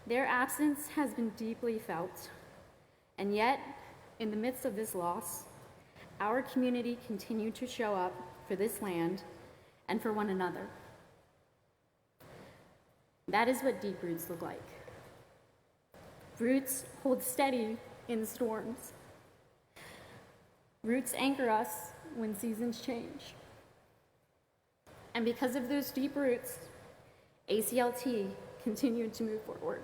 Their absence has been deeply felt, and yet, in the midst of this loss, our community continued to show up for this land and for one another. That is what deep roots look like. Roots hold steady in storms. Roots anchor us when seasons change. And because of those deep roots, ACLT continued to move forward.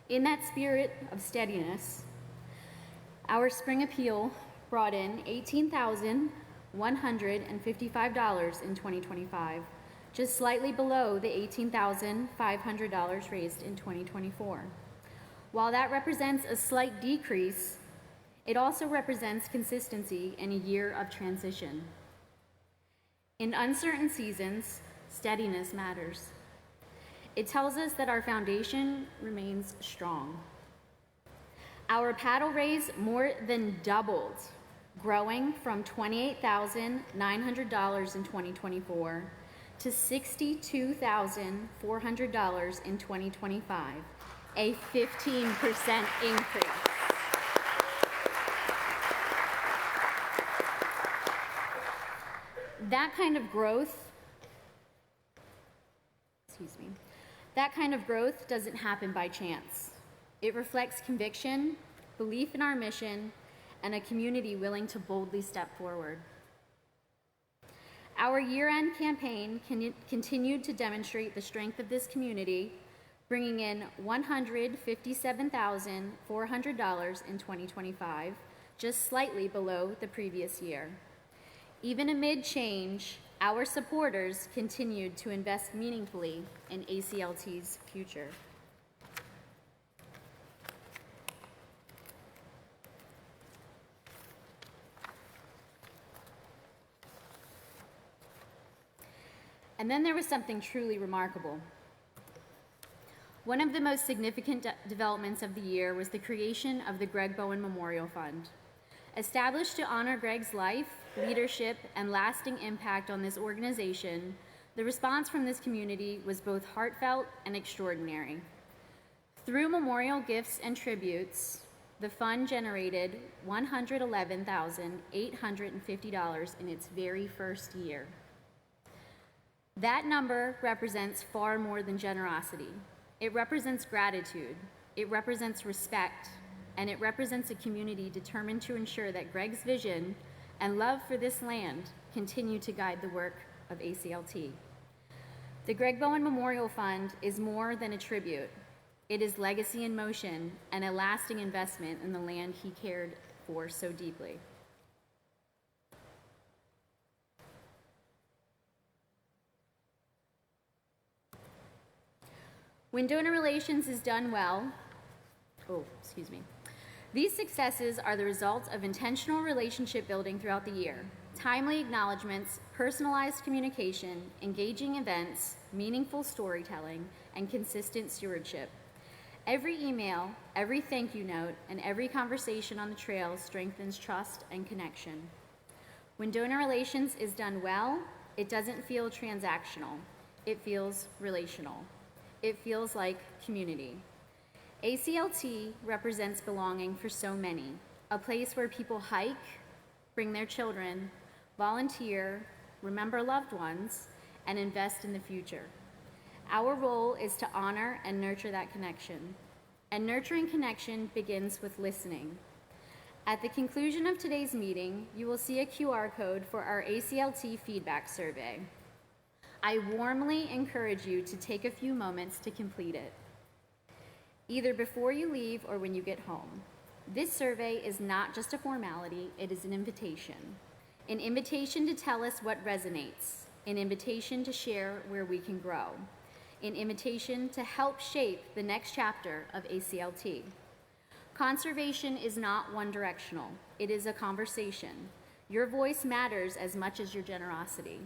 In that spirit of steadiness, our spring appeal brought in $18,155 in 2025, just slightly below the $18,500 raised in 2024. While that represents a slight decrease, it also represents consistency in a year of transition. In uncertain seasons, steadiness matters. It tells us that our foundation remains strong. Our paddle raise more than doubled, growing from $28,900 in 2024 to $62,400 in 2025, a 15% increase. That kind of growth doesn't happen by chance. It reflects conviction, belief in our mission, and a community willing to boldly step forward. Our year-end campaign continued to demonstrate the strength of this community, bringing in $157,400 in 2025, just slightly below the previous year. Even amid change, our supporters continued to invest meaningfully in ACLT's future. And then there was something truly remarkable. One of the most significant developments of the year was the creation of the Greg Bowen Memorial Fund. Established to honor Greg's life, leadership, and lasting impact on this organization, the response from this community was both heartfelt and extraordinary. Through memorial gifts and tributes, the fund generated $111,850 in its very first year. That number represents far more than generosity. It represents gratitude, it represents respect, and it represents a community determined to ensure that Greg's vision and love for this land continue to guide the work of ACLT. The Greg Bowen Memorial Fund is more than a tribute. It is legacy in motion and a lasting investment in the land he cared for so deeply. When donor relations is done well, these successes are the result of intentional relationship building throughout the year, timely acknowledgments, personalized communication, engaging events, meaningful storytelling, and consistent stewardship. Every email, every thank you note, and every conversation on the trail strengthens trust and connection. When donor relations is done well, it doesn't feel transactional. It feels relational. It feels like community. ACLT represents belonging for so many, a place where people hike, bring their children, volunteer, remember loved ones, and invest in the future. Our role is to honor and nurture that connection. And nurturing connection begins with listening. At the conclusion of today's meeting, you will see a QR code for our ACLT feedback survey. I warmly encourage you to take a few moments to complete it, either before you leave or when you get home. This survey is not just a formality, it is an invitation to tell us what resonates, an invitation to share where we can grow, an invitation to help shape the next chapter of ACLT. Conservation is not one-directional, it is a conversation. Your voice matters as much as your generosity.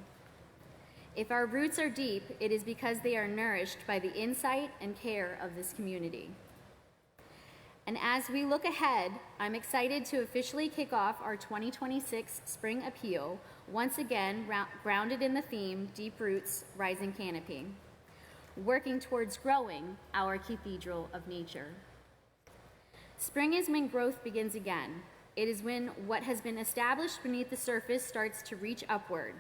If our roots are deep, it is because they are nourished by the insight and care of this community. And as we look ahead, I'm excited to officially kick off our 2026 Spring Appeal, once again grounded in the theme, Deep Roots, Rising Canopy, working towards growing our cathedral of nature. Spring is when growth begins again. It is when what has been established beneath the surface starts to reach upward.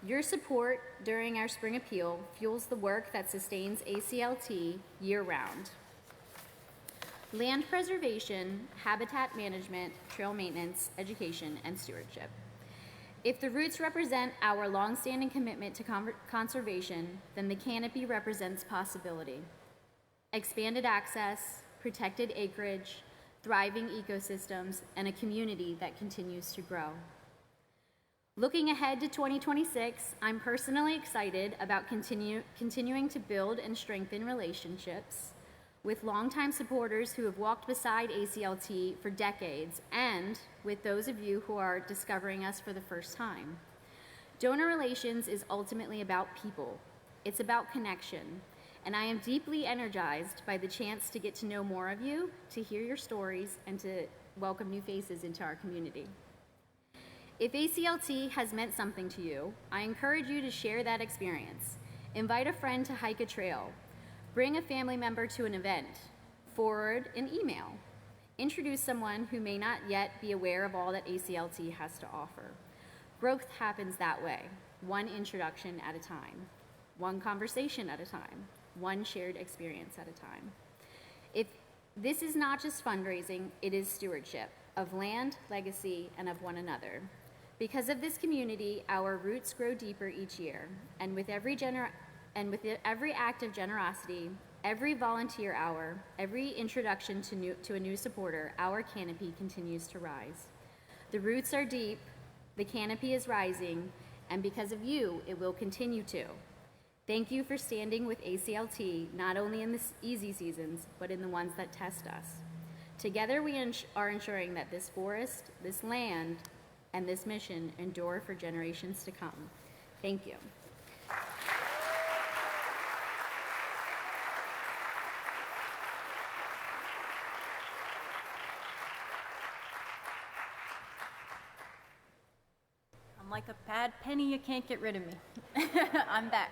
Your support during our Spring Appeal fuels the work that sustains ACLT year-round. Land preservation, habitat management, trail maintenance, education, and stewardship. If the roots represent our longstanding commitment to conservation, then the canopy represents possibility. Expanded access, protected acreage, thriving ecosystems, and a community that continues to grow. Looking ahead to 2026, I'm personally excited about continuing to build and strengthen relationships with longtime supporters who have walked beside ACLT for decades, and with those of you who are discovering us for the first time. Donor relations is ultimately about people. It's about connection, and I am deeply energized by the chance to get to know more of you, to hear your stories, and to welcome new faces into our community. If ACLT has meant something to you, I encourage you to share that experience. Invite a friend to hike a trail. Bring a family member to an event. Forward an email. Introduce someone who may not yet be aware of all that ACLT has to offer. Growth happens that way, one introduction at a time, one conversation at a time, one shared experience at a time. If this is not just fundraising, it is stewardship of land, legacy, and of one another. Because of this community, our roots grow deeper each year, and with every act of generosity, every volunteer hour, every introduction to a new supporter, our canopy continues to rise. The roots are deep, the canopy is rising, and because of you, it will continue to. Thank you for standing with ACLT, not only in the easy seasons, but in the ones that test us. Together, we are ensuring that this forest, this land, and this mission endure for generations to come. Thank you. like a bad penny, you can't get rid of me. I'm back.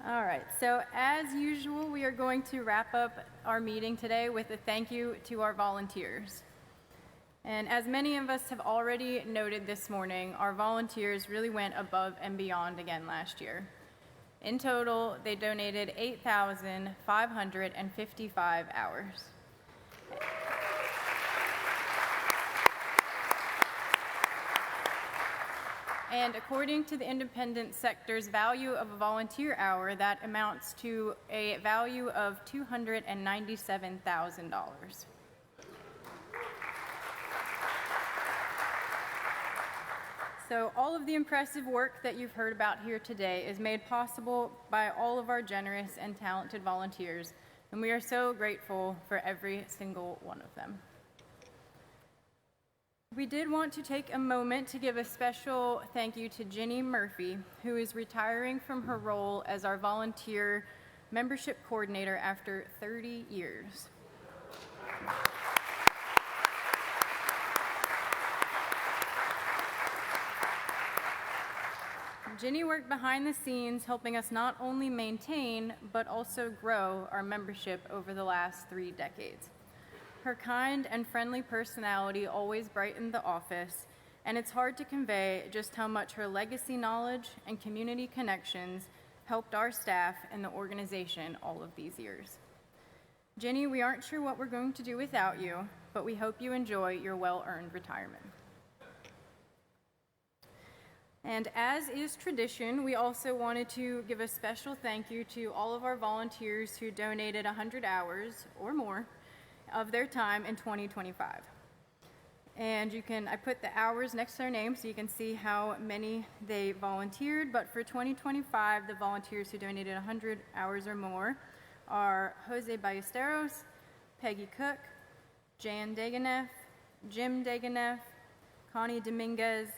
All right, so as usual, we are going to wrap up our meeting today with a thank you to our volunteers. And as many of us have already noted this morning, our volunteers really went above and beyond again last year. In total, they donated 8,555 hours. And according to the independent sector's value of a volunteer hour, that amounts to a value of $297,000. So all of the impressive work that you've heard about here today is made possible by all of our generous and talented volunteers, and we are so grateful for every single one of them. We did want to take a moment to give a special thank you to Jenny Murphy, who is retiring from her role as our volunteer membership coordinator after 30 years. Jenny worked behind the scenes, helping us not only maintain, but also grow our membership over the last 3 decades. Her kind and friendly personality always brightened the office, and it's hard to convey just how much her legacy knowledge and community connections helped our staff and the organization all of these years. Jenny, we aren't sure what we're going to do without you, but we hope you enjoy your well-earned retirement. And as is tradition, we also wanted to give a special thank you to all of our volunteers who donated 100 hours or more of their time in 2025. And I put the hours next to their names so you can see how many they volunteered, but for 2025, the volunteers who donated 100 hours or more are Jose Ballesteros, Peggy Cook, Jan Dageneff, Jim Dageneff, Connie Dominguez,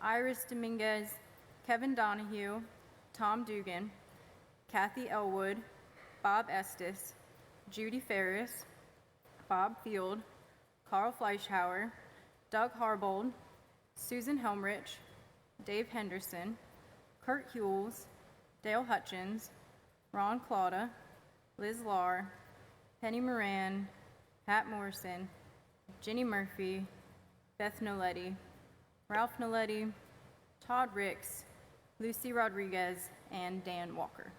Iris Dominguez, Kevin Donahue, Tom Dugan, Kathy Elwood, Bob Estes, Judy Ferris, Bob Field, Carl Fleischhauer, Doug Harbold, Susan Helmrich, Dave Henderson, Kurt Hewells, Dale Hutchins, Ron Clauda, Liz Lahr, Penny Moran, Pat Morrison, Jenny Murphy, Beth Noletti, Ralph Noletti, Todd Ricks, Lucy Rodriguez, and Dan Walker.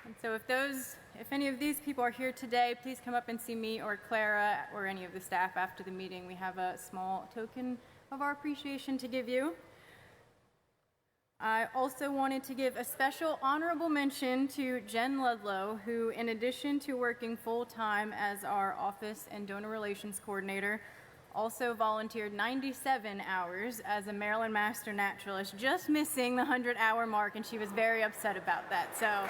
And so if any of these people are here today, please come up and see me or Clara or any of the staff after the meeting. We have a small token of our appreciation to give you. I also wanted to give a special honorable mention to Jen Ludlow, who, in addition to working full-time as our office and donor relations coordinator, also volunteered 97 hours as a Maryland Master Naturalist, just missing the 100-hour mark, and she was very upset about that. So,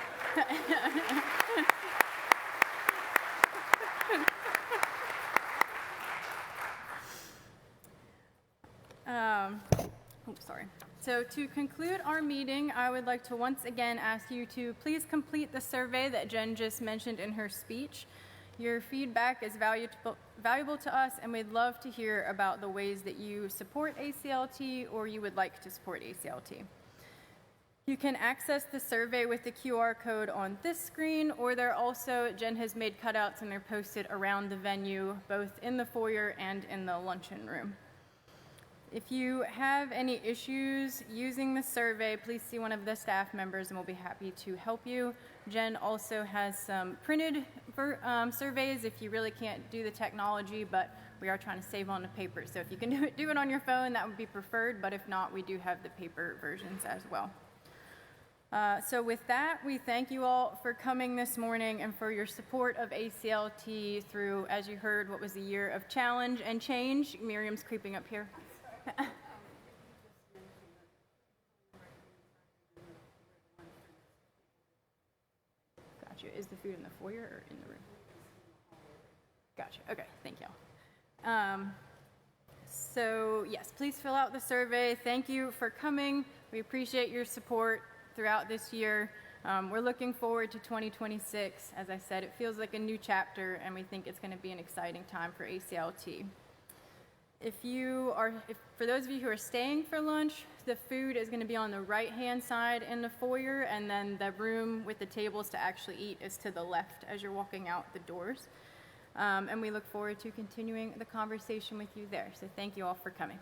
sorry. So to conclude our meeting, I would like to once again ask you to please complete the survey that Jen just mentioned in her speech. Your feedback is valuable to us, and we'd love to hear about the ways that you support ACLT or you would like to support ACLT. You can access the survey with the QR code on this screen, or Jen has made cutouts and they're posted around the venue, both in the foyer and in the luncheon room. If you have any issues using the survey, please see one of the staff members and we'll be happy to help you. Jen also has some printed surveys if you really can't do the technology, but we are trying to save on the paper. So if you can do it on your phone, that would be preferred, but if not, we do have the paper versions as well. So with that, we thank you all for coming this morning and for your support of ACLT through, as you heard, what was a year of challenge and change. Miriam's creeping up here. Gotcha. Is the food in the foyer or in the room? Gotcha. Okay. Thank you. So yes, please fill out the survey. Thank you for coming. We appreciate your support throughout this year. We're looking forward to 2026. As I said, it feels like a new chapter, and we think it's going to be an exciting time for ACLT. For those of you who are staying for lunch, the food is going to be on the right-hand side in the foyer, and then the room with the tables to actually eat is to the left as you're walking out the doors. And we look forward to continuing the conversation with you there. So thank you all for coming.